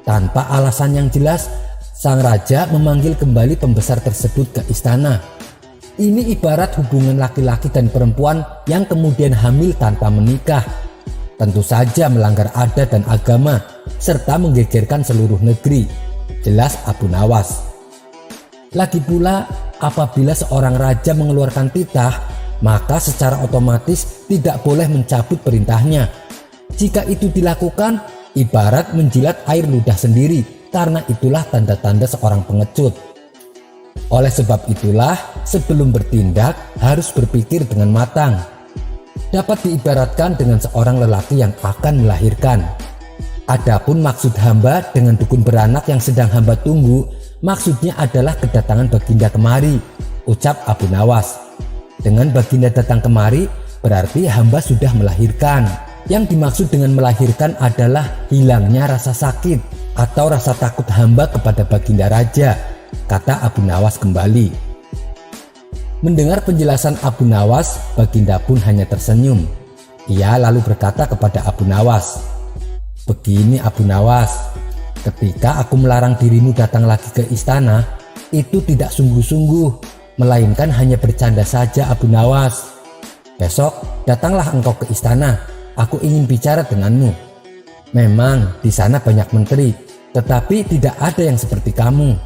tanpa alasan yang jelas, sang raja memanggil kembali pembesar tersebut ke istana. Ini ibarat hubungan laki-laki dan perempuan yang kemudian hamil tanpa menikah. Tentu saja melanggar adat dan agama serta menggegerkan seluruh negeri," jelas Abu Nawas. "Lagi pula apabila seorang raja mengeluarkan titah, maka secara otomatis tidak boleh mencabut perintahnya. Jika itu dilakukan, ibarat menjilat air ludah sendiri, karena itulah tanda-tanda seorang pengecut. Oleh sebab itulah, sebelum bertindak harus berpikir dengan matang. Dapat diibaratkan dengan seorang lelaki yang akan melahirkan. Adapun maksud hamba dengan dukun beranak yang sedang hamba tunggu, maksudnya adalah kedatangan Baginda kemari," ucap Abu Nawas. "Dengan Baginda datang kemari, berarti hamba sudah melahirkan. Yang dimaksud dengan melahirkan adalah hilangnya rasa sakit atau rasa takut hamba kepada Baginda Raja," kata Abu Nawas kembali. Mendengar penjelasan Abu Nawas, Baginda pun hanya tersenyum. Ia lalu berkata kepada Abu Nawas, "Begini Abu Nawas, ketika aku melarang dirimu datang lagi ke istana, itu tidak sungguh-sungguh, melainkan hanya bercanda saja Abu Nawas. Besok datanglah engkau ke istana, aku ingin bicara denganmu. Memang di sana banyak menteri, tetapi tidak ada yang seperti kamu.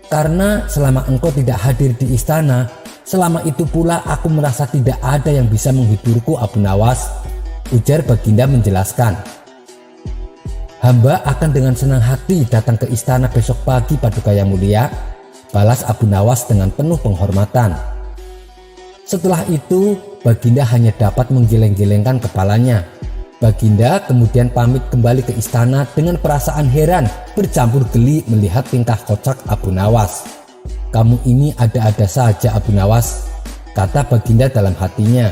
Karena selama engkau tidak hadir di istana, selama itu pula aku merasa tidak ada yang bisa menghiburku Abu Nawas," ujar Baginda menjelaskan. "Hamba akan dengan senang hati datang ke istana besok pagi Paduka yang mulia," balas Abu Nawas dengan penuh penghormatan. Setelah itu Baginda hanya dapat menggeleng-gelengkan kepalanya. Baginda kemudian pamit kembali ke istana dengan perasaan heran bercampur geli melihat tingkah kocak Abu Nawas. "Kamu ini ada-ada saja Abu Nawas," kata Baginda dalam hatinya.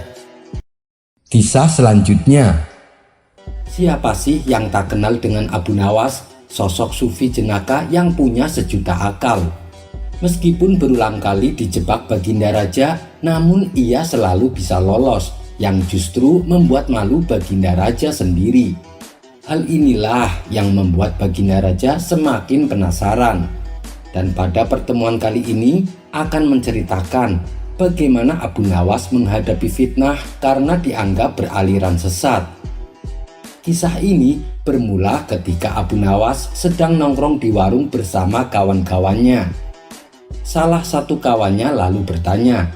Kisah selanjutnya. Siapa sih yang tak kenal dengan Abu Nawas, sosok sufi jenaka yang punya sejuta akal? Meskipun berulang kali dijebak Baginda Raja, namun ia selalu bisa lolos, yang justru membuat malu Baginda Raja sendiri. Hal inilah yang membuat Baginda Raja semakin penasaran. Dan pada pertemuan kali ini akan menceritakan bagaimana Abu Nawas menghadapi fitnah karena dianggap beraliran sesat. Kisah ini bermula ketika Abu Nawas sedang nongkrong di warung bersama kawan-kawannya. Salah satu kawannya lalu bertanya,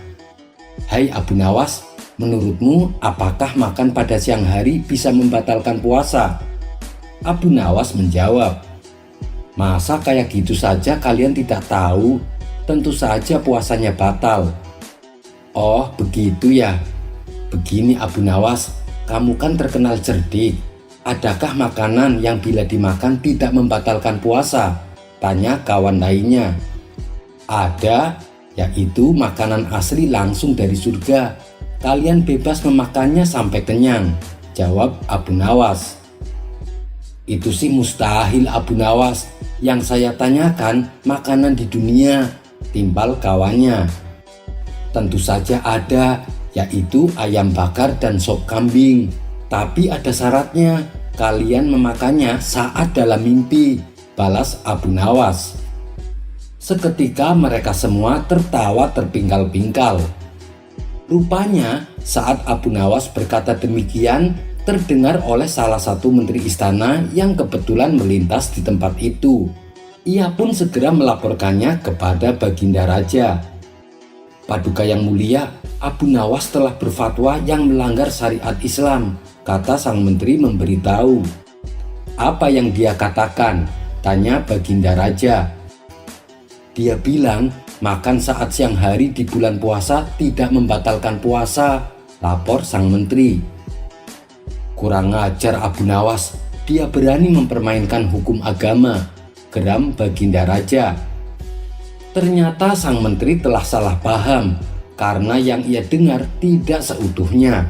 "Hai Abu Nawas, menurutmu apakah makan pada siang hari bisa membatalkan puasa?" Abu Nawas menjawab, "Masa kayak gitu saja kalian tidak tahu? Tentu saja puasanya batal." "Oh begitu ya. Begini Abu Nawas, kamu kan terkenal cerdik. Adakah makanan yang bila dimakan tidak membatalkan puasa?" tanya kawan lainnya. "Ada, yaitu makanan asli langsung dari surga. Kalian bebas memakannya sampai kenyang," jawab Abu Nawas. "Itu sih mustahil Abu Nawas. Yang saya tanyakan makanan di dunia," timpal kawannya. Tentu saja ada, yaitu ayam bakar dan sop kambing. Tapi ada syaratnya, kalian memakannya saat dalam mimpi, balas Abu Nawas. Seketika mereka semua tertawa terpingkal-pingkal. Rupanya saat Abu Nawas berkata demikian, terdengar oleh salah satu menteri istana yang kebetulan melintas di tempat itu. Ia pun segera melaporkannya kepada Baginda Raja. Paduka yang mulia, Abu Nawas telah berfatwa yang melanggar syariat Islam, kata sang menteri memberitahu. Apa yang dia katakan? Tanya Baginda Raja. Dia bilang makan saat siang hari di bulan puasa tidak membatalkan puasa, lapor sang menteri. Kurang ajar Abu Nawas, dia berani mempermainkan hukum agama, geram Baginda Raja. Ternyata sang menteri telah salah paham karena yang ia dengar tidak seutuhnya.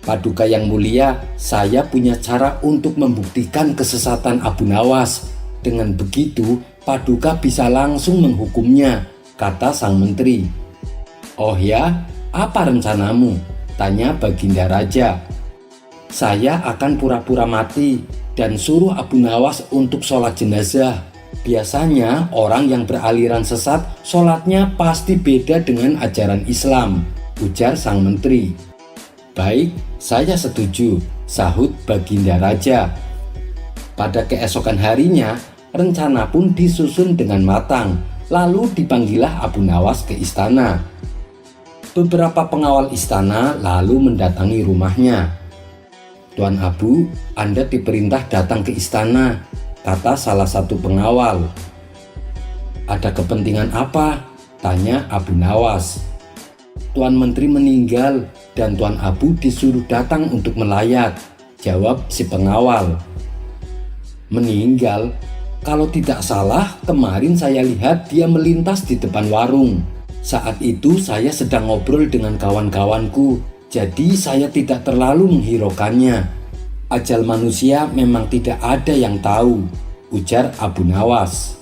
Paduka yang mulia, saya punya cara untuk membuktikan kesesatan Abu Nawas. Dengan begitu, Paduka bisa langsung menghukumnya, kata sang menteri. Oh ya, apa rencanamu? Tanya Baginda Raja. Saya akan pura-pura mati dan suruh Abu Nawas untuk sholat jenazah. Biasanya orang yang beraliran sesat sholatnya pasti beda dengan ajaran Islam, ujar sang menteri. Baik, saya setuju, sahut Baginda Raja. Pada keesokan harinya, rencana pun disusun dengan matang, lalu dipanggillah Abu Nawas ke istana. Beberapa pengawal istana lalu mendatangi rumahnya. Tuan Abu, Anda diperintah datang ke istana, kata salah satu pengawal. Ada kepentingan apa? Tanya Abu Nawas. Tuan Menteri meninggal dan Tuan Abu disuruh datang untuk melayat, jawab si pengawal. Meninggal? Kalau tidak salah, kemarin saya lihat dia melintas di depan warung. Saat itu saya sedang ngobrol dengan kawan-kawanku, jadi saya tidak terlalu menghiraukannya. Ajal manusia memang tidak ada yang tahu, ujar Abu Nawas.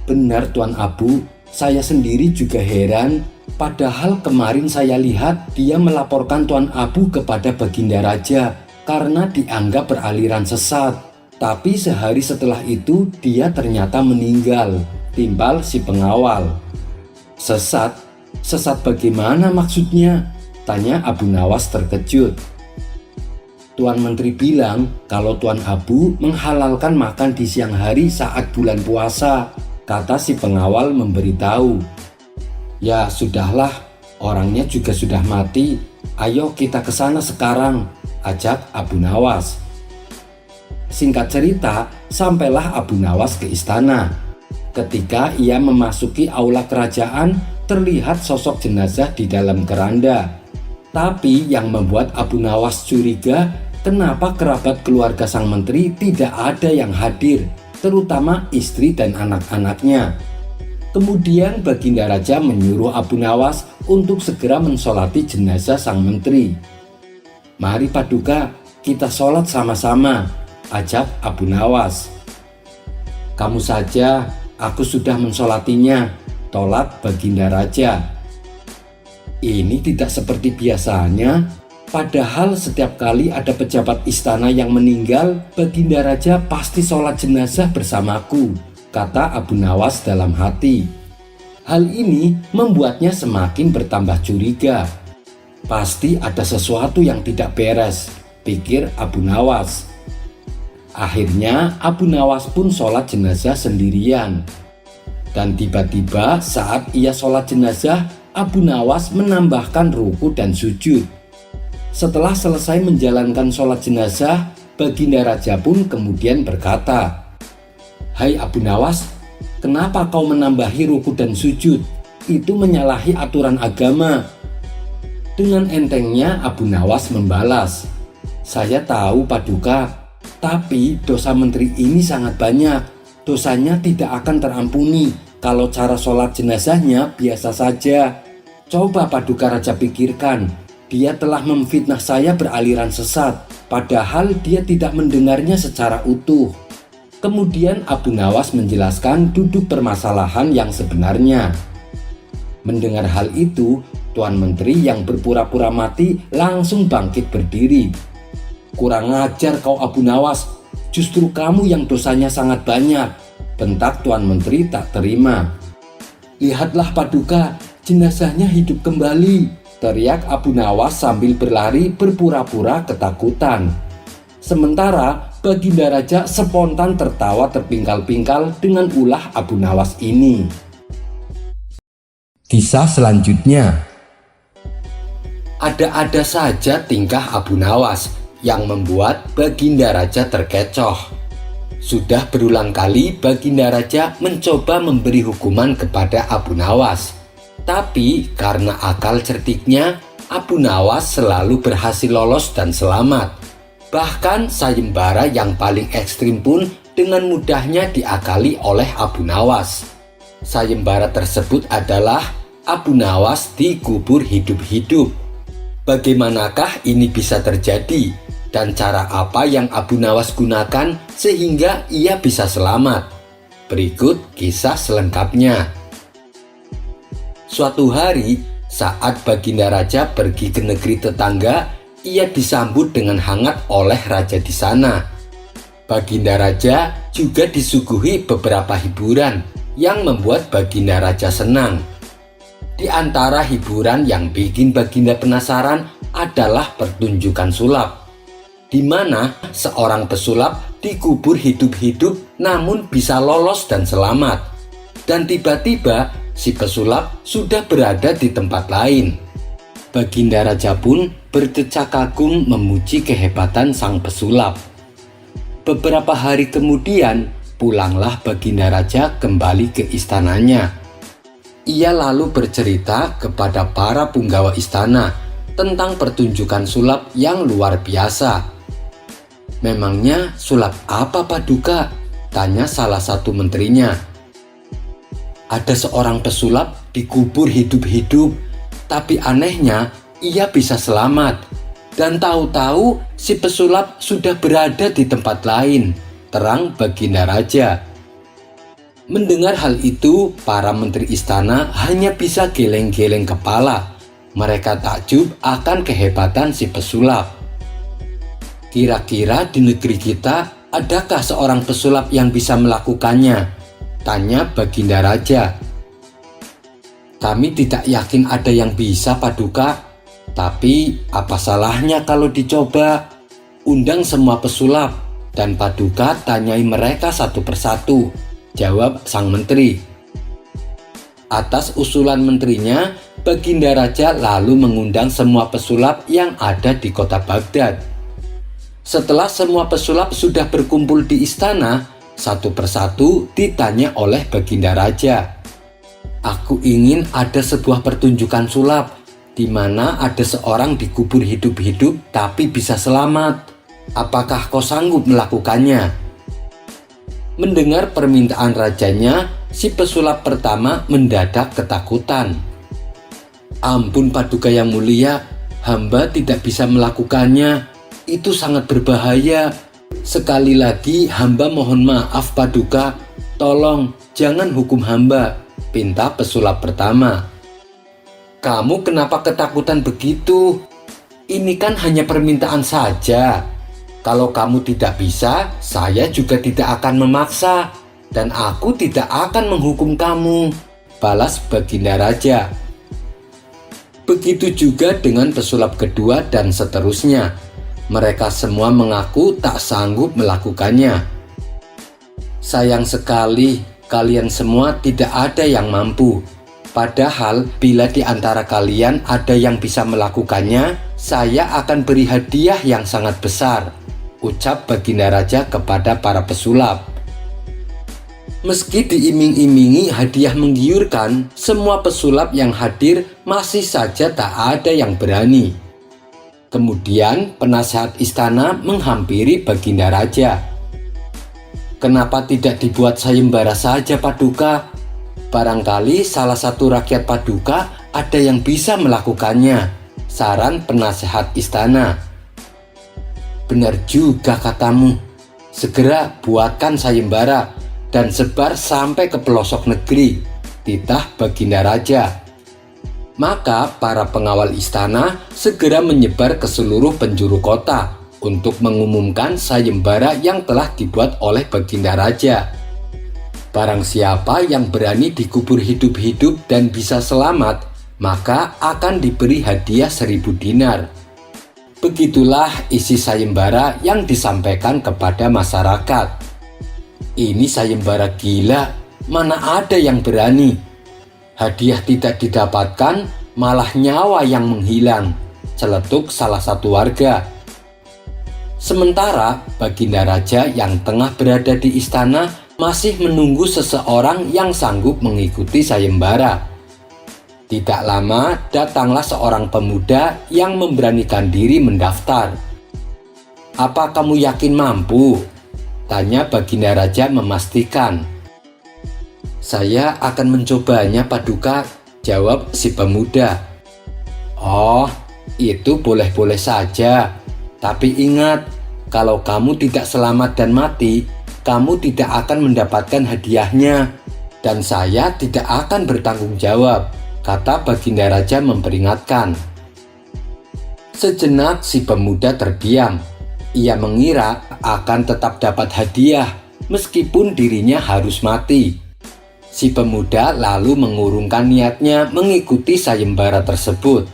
Benar Tuan Abu, saya sendiri juga heran. Padahal kemarin saya lihat dia melaporkan Tuan Abu kepada Baginda Raja karena dianggap beraliran sesat. Tapi sehari setelah itu dia ternyata meninggal, timbal si pengawal. Sesat? Sesat bagaimana maksudnya? Tanya Abu Nawas terkejut. Tuan Menteri bilang kalau Tuan Abu menghalalkan makan di siang hari saat bulan puasa, kata si pengawal memberitahu. Ya sudahlah, orangnya juga sudah mati. Ayo kita ke sana sekarang, ajak Abu Nawas. Singkat cerita, sampailah Abu Nawas ke istana. Ketika ia memasuki aula kerajaan, terlihat sosok jenazah di dalam keranda. Tapi yang membuat Abu Nawas curiga, kenapa kerabat keluarga sang menteri tidak ada yang hadir, terutama istri dan anak-anaknya. Kemudian Baginda Raja menyuruh Abu Nawas untuk segera mensolati jenazah sang menteri. Mari Paduka, kita sholat sama-sama, ajak Abu Nawas. Kamu saja, aku sudah mensolatinya, tolak Baginda Raja. Ini tidak seperti biasanya, padahal setiap kali ada pejabat istana yang meninggal, Baginda Raja pasti sholat jenazah bersamaku, kata Abu Nawas dalam hati. Hal ini membuatnya semakin bertambah curiga. Pasti ada sesuatu yang tidak beres, pikir Abu Nawas. Akhirnya Abu Nawas pun sholat jenazah sendirian. Dan tiba-tiba saat ia sholat jenazah, Abu Nawas menambahkan ruku dan sujud. Setelah selesai menjalankan sholat jenazah, Baginda Raja pun kemudian berkata, Hai Abu Nawas, kenapa kau menambahi ruku dan sujud? Itu menyalahi aturan agama. Dengan entengnya Abu Nawas membalas, Saya tahu Paduka, tapi dosa menteri ini sangat banyak. Dosanya tidak akan terampuni kalau cara sholat jenazahnya biasa saja. Coba Paduka Raja pikirkan, dia telah memfitnah saya beraliran sesat, padahal dia tidak mendengarnya secara utuh. Kemudian Abu Nawas menjelaskan duduk permasalahan yang sebenarnya. Mendengar hal itu, Tuan Menteri yang berpura-pura mati langsung bangkit berdiri. "Kurang ajar kau Abu Nawas, justru kamu yang dosanya sangat banyak," bentak Tuan Menteri tak terima. "Lihatlah Paduka, jenazahnya hidup kembali," teriak Abu Nawas sambil berlari berpura-pura ketakutan. Sementara Baginda Raja spontan tertawa terpingkal-pingkal dengan ulah Abu Nawas ini. Kisah selanjutnya. Ada-ada saja tingkah Abu Nawas yang membuat Baginda Raja terkecoh. Sudah berulang kali Baginda Raja mencoba memberi hukuman kepada Abu Nawas. Tapi karena akal certiknya, Abu Nawas selalu berhasil lolos dan selamat. Bahkan sayembara yang paling ekstrim pun dengan mudahnya diakali oleh Abu Nawas. Sayembara tersebut adalah Abu Nawas dikubur hidup-hidup. Bagaimanakah ini bisa terjadi? Dan cara apa yang Abu Nawas gunakan sehingga ia bisa selamat? Berikut kisah selengkapnya. Suatu hari, saat Baginda Raja pergi ke negeri tetangga, ia disambut dengan hangat oleh raja di sana. Baginda Raja juga disuguhi beberapa hiburan yang membuat Baginda Raja senang. Di antara hiburan yang bikin Baginda penasaran adalah pertunjukan sulap, di mana seorang pesulap dikubur hidup-hidup namun bisa lolos dan selamat. Dan tiba-tiba si pesulap sudah berada di tempat lain. Baginda Raja pun berdecak kagum memuji kehebatan sang pesulap. Beberapa hari kemudian, pulanglah Baginda Raja kembali ke istananya. Ia lalu bercerita kepada para punggawa istana tentang pertunjukan sulap yang luar biasa. "Memangnya sulap apa Paduka?" tanya salah satu menterinya. "Ada seorang pesulap dikubur hidup-hidup, tapi anehnya ia bisa selamat. Dan tahu-tahu si pesulap sudah berada di tempat lain," terang Baginda Raja. Mendengar hal itu, para menteri istana hanya bisa geleng-geleng kepala. Mereka takjub akan kehebatan si pesulap. "Kira-kira di negeri kita adakah seorang pesulap yang bisa melakukannya?" tanya Baginda Raja. "Kami tidak yakin ada yang bisa Paduka, tapi apa salahnya kalau dicoba? Undang semua pesulap dan Paduka tanyai mereka satu persatu," jawab sang menteri. Atas usulan menterinya, Baginda Raja lalu mengundang semua pesulap yang ada di kota Baghdad. Setelah semua pesulap sudah berkumpul di istana, satu persatu ditanya oleh Baginda Raja. "Aku ingin ada sebuah pertunjukan sulap di mana ada seorang dikubur hidup-hidup tapi bisa selamat. Apakah kau sanggup melakukannya?" Mendengar permintaan rajanya, si pesulap pertama mendadak ketakutan. "Ampun Paduka yang mulia, hamba tidak bisa melakukannya. Itu sangat berbahaya. Sekali lagi hamba mohon maaf Paduka. Tolong jangan hukum hamba," pinta pesulap pertama. "Kamu kenapa ketakutan begitu? Ini kan hanya permintaan saja. Kalau kamu tidak bisa, saya juga tidak akan memaksa. Dan aku tidak akan menghukum kamu," balas Baginda Raja. Begitu juga dengan pesulap kedua dan seterusnya. Mereka semua mengaku tak sanggup melakukannya. "Sayang sekali, kalian semua tidak ada yang mampu. Padahal bila di antara kalian ada yang bisa melakukannya, saya akan beri hadiah yang sangat besar," ucap Baginda Raja kepada para pesulap. Meski diiming-imingi hadiah menggiurkan, semua pesulap yang hadir masih saja tak ada yang berani. Kemudian penasehat istana menghampiri Baginda Raja. "Kenapa tidak dibuat sayembara saja Paduka? Barangkali salah satu rakyat Paduka ada yang bisa melakukannya," saran penasehat istana. "Benar juga katamu. Segera buatkan sayembara dan sebar sampai ke pelosok negeri," titah Baginda Raja. Maka para pengawal istana segera menyebar ke seluruh penjuru kota untuk mengumumkan sayembara yang telah dibuat oleh Baginda Raja. Barang siapa yang berani dikubur hidup-hidup dan bisa selamat, maka akan diberi hadiah 1.000 dinar. Begitulah isi sayembara yang disampaikan kepada masyarakat. Ini sayembara gila, mana ada yang berani? Hadiah tidak didapatkan, malah nyawa yang menghilang, celetuk salah satu warga. Sementara Baginda Raja yang tengah berada di istana masih menunggu seseorang yang sanggup mengikuti sayembara. Tidak lama datanglah seorang pemuda yang memberanikan diri mendaftar. "Apa kamu yakin mampu?" tanya Baginda Raja memastikan. "Saya akan mencobanya, Paduka," jawab si pemuda. "Oh, itu boleh-boleh saja. Tapi ingat, kalau kamu tidak selamat dan mati, kamu tidak akan mendapatkan hadiahnya, dan saya tidak akan bertanggung jawab," kata Baginda Raja memperingatkan. Sejenak si pemuda terdiam. Ia mengira akan tetap dapat hadiah, meskipun dirinya harus mati. Si pemuda lalu mengurungkan niatnya mengikuti sayembara tersebut.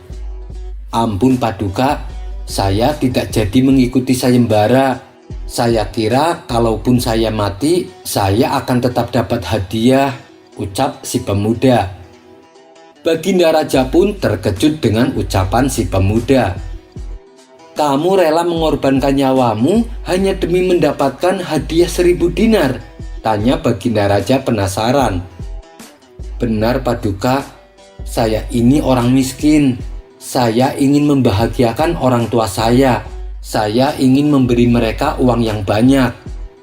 "Ampun Paduka, saya tidak jadi mengikuti sayembara. Saya kira kalaupun saya mati, saya akan tetap dapat hadiah," ucap si pemuda. Baginda Raja pun terkejut dengan ucapan si pemuda. "Kamu rela mengorbankan nyawamu hanya demi mendapatkan hadiah 1.000 dinar?" tanya Baginda Raja penasaran. "Benar Paduka, saya ini orang miskin. Saya ingin membahagiakan orang tua saya. Saya ingin memberi mereka uang yang banyak,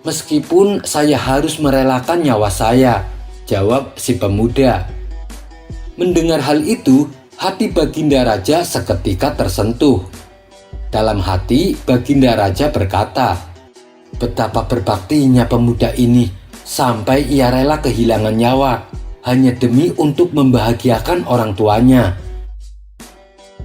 meskipun saya harus merelakan nyawa saya," jawab si pemuda. Mendengar hal itu, hati Baginda Raja seketika tersentuh. Dalam hati, Baginda Raja berkata, "Betapa berbaktinya pemuda ini, sampai ia rela kehilangan nyawa, hanya demi untuk membahagiakan orang tuanya."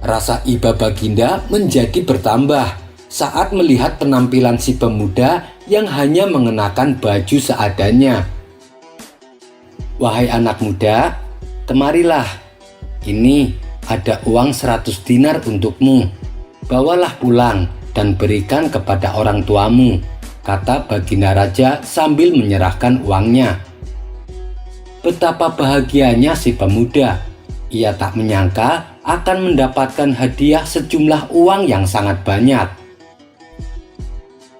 Rasa iba Baginda menjadi bertambah saat melihat penampilan si pemuda yang hanya mengenakan baju seadanya. "Wahai anak muda, kemarilah. Ini ada uang 100 dinar untukmu. Bawalah pulang dan berikan kepada orang tuamu," kata Baginda Raja sambil menyerahkan uangnya. Betapa bahagianya si pemuda. Ia tak menyangka akan mendapatkan hadiah sejumlah uang yang sangat banyak.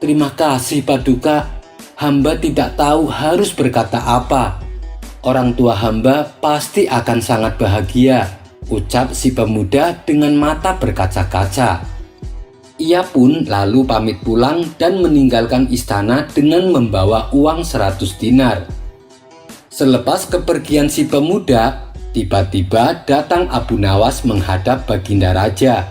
"Terima kasih Paduka, hamba tidak tahu harus berkata apa. Orang tua hamba pasti akan sangat bahagia," ucap si pemuda dengan mata berkaca-kaca. Ia pun lalu pamit pulang dan meninggalkan istana dengan membawa uang 100 dinar. Selepas kepergian si pemuda, tiba-tiba datang Abu Nawas menghadap Baginda Raja.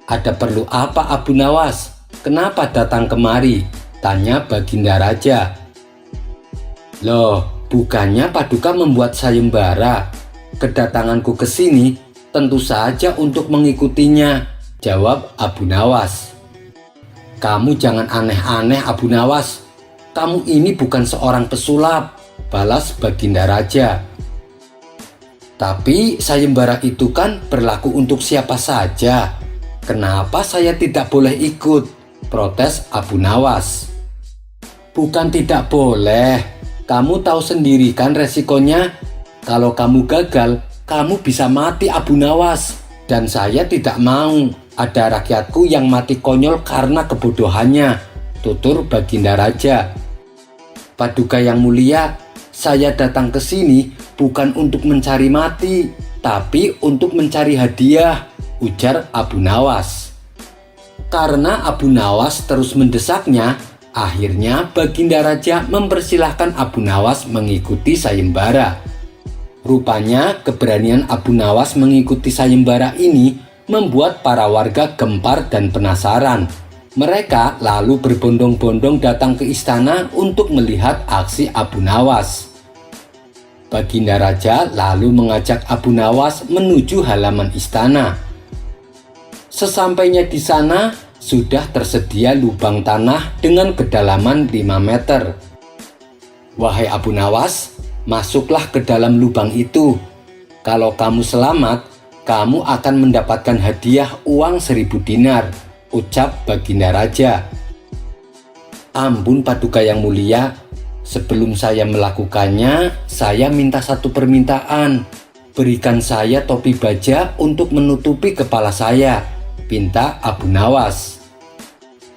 "Ada perlu apa Abu Nawas? Kenapa datang kemari?" tanya Baginda Raja. "Loh, bukannya Paduka membuat sayembara? Kedatanganku ke sini tentu saja untuk mengikutinya," jawab Abu Nawas. "Kamu jangan aneh-aneh Abu Nawas. Kamu ini bukan seorang pesulap," balas Baginda Raja. "Tapi sayembara itu kan berlaku untuk siapa saja. Kenapa saya tidak boleh ikut?" protes Abu Nawas. "Bukan tidak boleh. Kamu tahu sendiri kan resikonya. Kalau kamu gagal, kamu bisa mati Abu Nawas. Dan saya tidak mau ada rakyatku yang mati konyol karena kebodohannya," tutur Baginda Raja. "Paduka yang mulia, saya datang ke sini bukan untuk mencari mati, tapi untuk mencari hadiah," ujar Abu Nawas. Karena Abu Nawas terus mendesaknya, akhirnya Baginda Raja mempersilahkan Abu Nawas mengikuti sayembara. Rupanya keberanian Abu Nawas mengikuti sayembara ini membuat para warga gempar dan penasaran. Mereka lalu berbondong-bondong datang ke istana untuk melihat aksi Abu Nawas. Baginda Raja lalu mengajak Abu Nawas menuju halaman istana. Sesampainya di sana, sudah tersedia lubang tanah dengan kedalaman 5 meter. "Wahai Abu Nawas, masuklah ke dalam lubang itu. Kalau kamu selamat, kamu akan mendapatkan hadiah uang 1000 dinar, ucap Baginda Raja. "Ampun Paduka yang mulia, sebelum saya melakukannya, saya minta satu permintaan. Berikan saya topi baja untuk menutupi kepala saya," pinta Abu Nawas.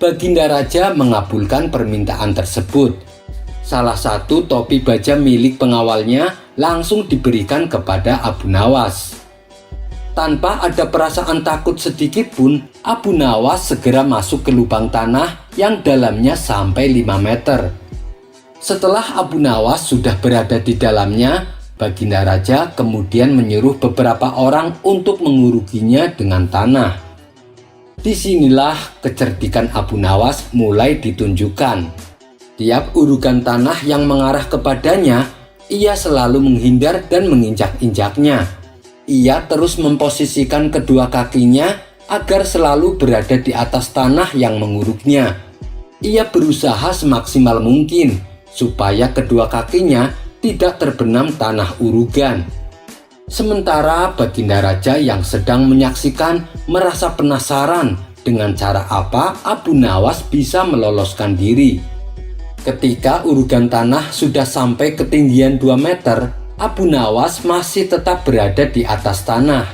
Baginda Raja mengabulkan permintaan tersebut. Salah satu topi baja milik pengawalnya langsung diberikan kepada Abu Nawas. Tanpa ada perasaan takut sedikit pun, Abu Nawas segera masuk ke lubang tanah yang dalamnya sampai 5 meter. Setelah Abu Nawas sudah berada di dalamnya, Baginda Raja kemudian menyuruh beberapa orang untuk mengurukinya dengan tanah. Disinilah kecerdikan Abu Nawas mulai ditunjukkan. Tiap urukan tanah yang mengarah kepadanya, ia selalu menghindar dan menginjak-injaknya. Ia terus memposisikan kedua kakinya agar selalu berada di atas tanah yang menguruknya. Ia berusaha semaksimal mungkin supaya kedua kakinya tidak terbenam tanah urugan. Sementara Baginda Raja yang sedang menyaksikan merasa penasaran dengan cara apa Abu Nawas bisa meloloskan diri. Ketika urugan tanah sudah sampai ketinggian 2 meter, Abu Nawas masih tetap berada di atas tanah.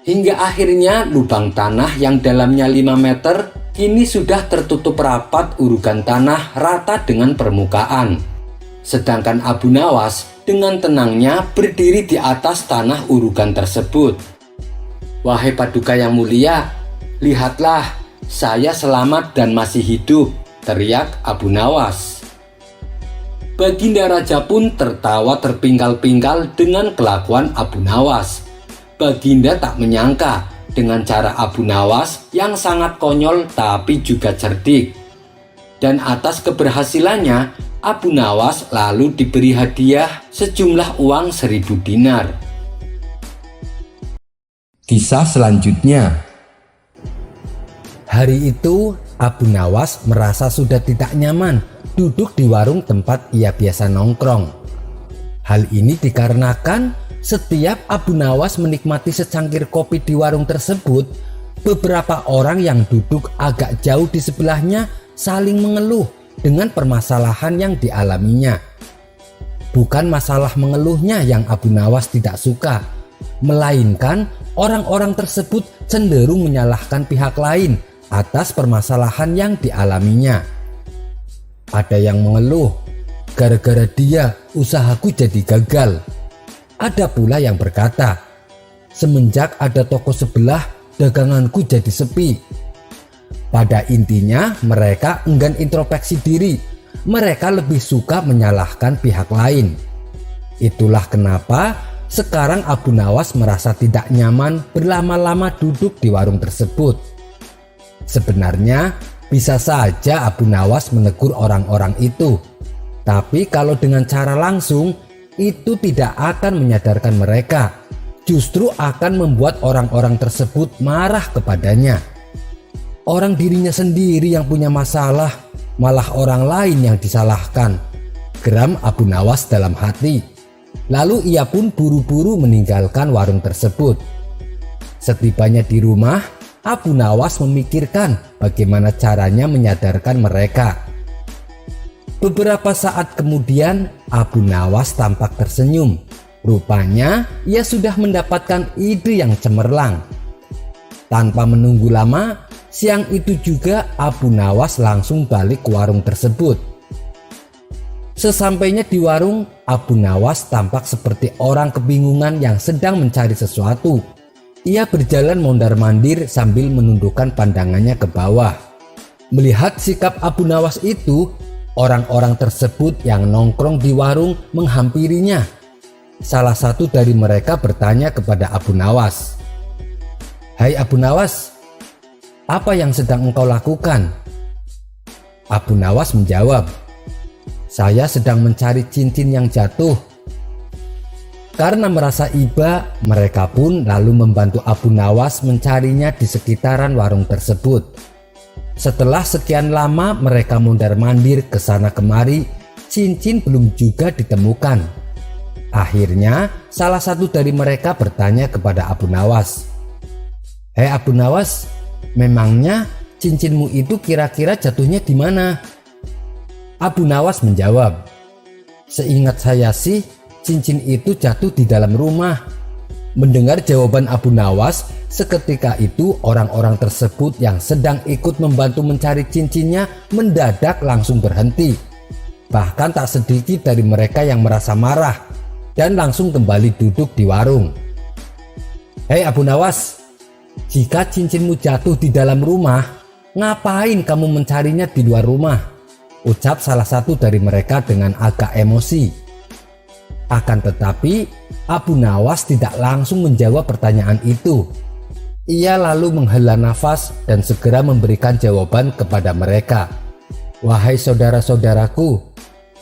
Hingga akhirnya lubang tanah yang dalamnya 5 meter kini sudah tertutup rapat urugan tanah rata dengan permukaan. Sedangkan Abu Nawas dengan tenangnya berdiri di atas tanah urugan tersebut. "Wahai Paduka yang mulia, lihatlah, saya selamat dan masih hidup," teriak Abu Nawas. Baginda Raja pun tertawa terpingkal-pingkal dengan kelakuan Abu Nawas. Baginda tak menyangka dengan cara Abu Nawas yang sangat konyol tapi juga cerdik. Dan atas keberhasilannya, Abu Nawas lalu diberi hadiah sejumlah uang 1000 dinar. Kisah selanjutnya. Hari itu Abu Nawas merasa sudah tidak nyaman duduk di warung tempat ia biasa nongkrong. Hal ini dikarenakan setiap Abu Nawas menikmati secangkir kopi di warung tersebut, beberapa orang yang duduk agak jauh di sebelahnya saling mengeluh dengan permasalahan yang dialaminya. Bukan masalah mengeluhnya yang Abu Nawas tidak suka, melainkan orang-orang tersebut cenderung menyalahkan pihak lain atas permasalahan yang dialaminya. Ada yang mengeluh, gara-gara dia usahaku jadi gagal. Ada pula yang berkata, semenjak ada toko sebelah daganganku jadi sepi. Pada intinya mereka enggan introspeksi diri, mereka lebih suka menyalahkan pihak lain. Itulah kenapa sekarang Abu Nawas merasa tidak nyaman berlama-lama duduk di warung tersebut. Sebenarnya bisa saja Abu Nawas menegur orang-orang itu, tapi kalau dengan cara langsung itu tidak akan menyadarkan mereka, justru akan membuat orang-orang tersebut marah kepadanya. Orang dirinya sendiri yang punya masalah, malah orang lain yang disalahkan, geram Abu Nawas dalam hati. Lalu ia pun buru-buru meninggalkan warung tersebut. Setibanya di rumah, Abu Nawas memikirkan bagaimana caranya menyadarkan mereka. Beberapa saat kemudian Abu Nawas tampak tersenyum. Rupanya ia sudah mendapatkan ide yang cemerlang. Tanpa menunggu lama, siang itu juga Abu Nawas langsung balik ke warung tersebut. Sesampainya di warung, Abu Nawas tampak seperti orang kebingungan yang sedang mencari sesuatu. Ia berjalan mondar-mandir sambil menundukkan pandangannya ke bawah. Melihat sikap Abu Nawas itu, orang-orang tersebut yang nongkrong di warung menghampirinya. Salah satu dari mereka bertanya kepada Abu Nawas, "Hai Abu Nawas, apa yang sedang engkau lakukan?" Abu Nawas menjawab, "Saya sedang mencari cincin yang jatuh. Karena merasa iba, mereka pun lalu membantu Abu Nawas mencarinya di sekitaran warung tersebut. Setelah sekian lama mereka mondar-mandir ke sana kemari, cincin belum juga ditemukan. Akhirnya salah satu dari mereka bertanya kepada Abu Nawas, "Hei Abu Nawas, memangnya cincinmu itu kira-kira jatuhnya di mana?" Abu Nawas menjawab, "Seingat saya sih, cincin itu jatuh di dalam rumah." Mendengar jawaban Abu Nawas, seketika itu orang-orang tersebut yang sedang ikut membantu mencari cincinnya mendadak langsung berhenti. Bahkan tak sedikit dari mereka yang merasa marah dan langsung kembali duduk di warung. "Hei Abu Nawas, jika cincinmu jatuh di dalam rumah, ngapain kamu mencarinya di luar rumah?" ucap salah satu dari mereka dengan agak emosi. Akan tetapi Abu Nawas tidak langsung menjawab pertanyaan itu. Ia lalu menghela nafas dan segera memberikan jawaban kepada mereka. "Wahai saudara-saudaraku,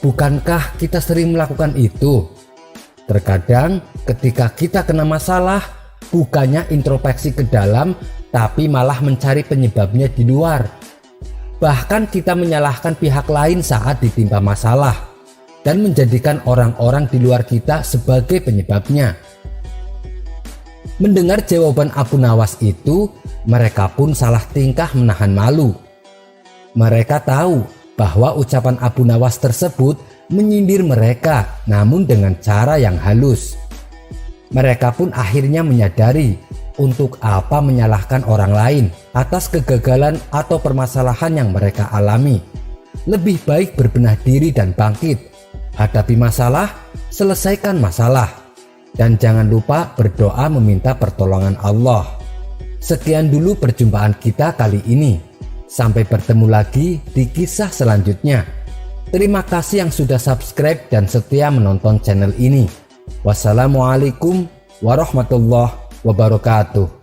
bukankah kita sering melakukan itu? Terkadang ketika kita kena masalah, bukannya introspeksi ke dalam, tapi malah mencari penyebabnya di luar. Bahkan kita menyalahkan pihak lain saat ditimpa masalah dan menjadikan orang-orang di luar kita sebagai penyebabnya." Mendengar jawaban Abu Nawas itu, mereka pun salah tingkah menahan malu. Mereka tahu bahwa ucapan Abu Nawas tersebut menyindir mereka, namun dengan cara yang halus. Mereka pun akhirnya menyadari untuk apa menyalahkan orang lain atas kegagalan atau permasalahan yang mereka alami. Lebih baik berbenah diri dan bangkit. Hadapi masalah, selesaikan masalah. Dan jangan lupa berdoa meminta pertolongan Allah. Sekian dulu perjumpaan kita kali ini. Sampai bertemu lagi di kisah selanjutnya. Terima kasih yang sudah subscribe dan setia menonton channel ini. Wassalamualaikum warahmatullahi wabarakatuh.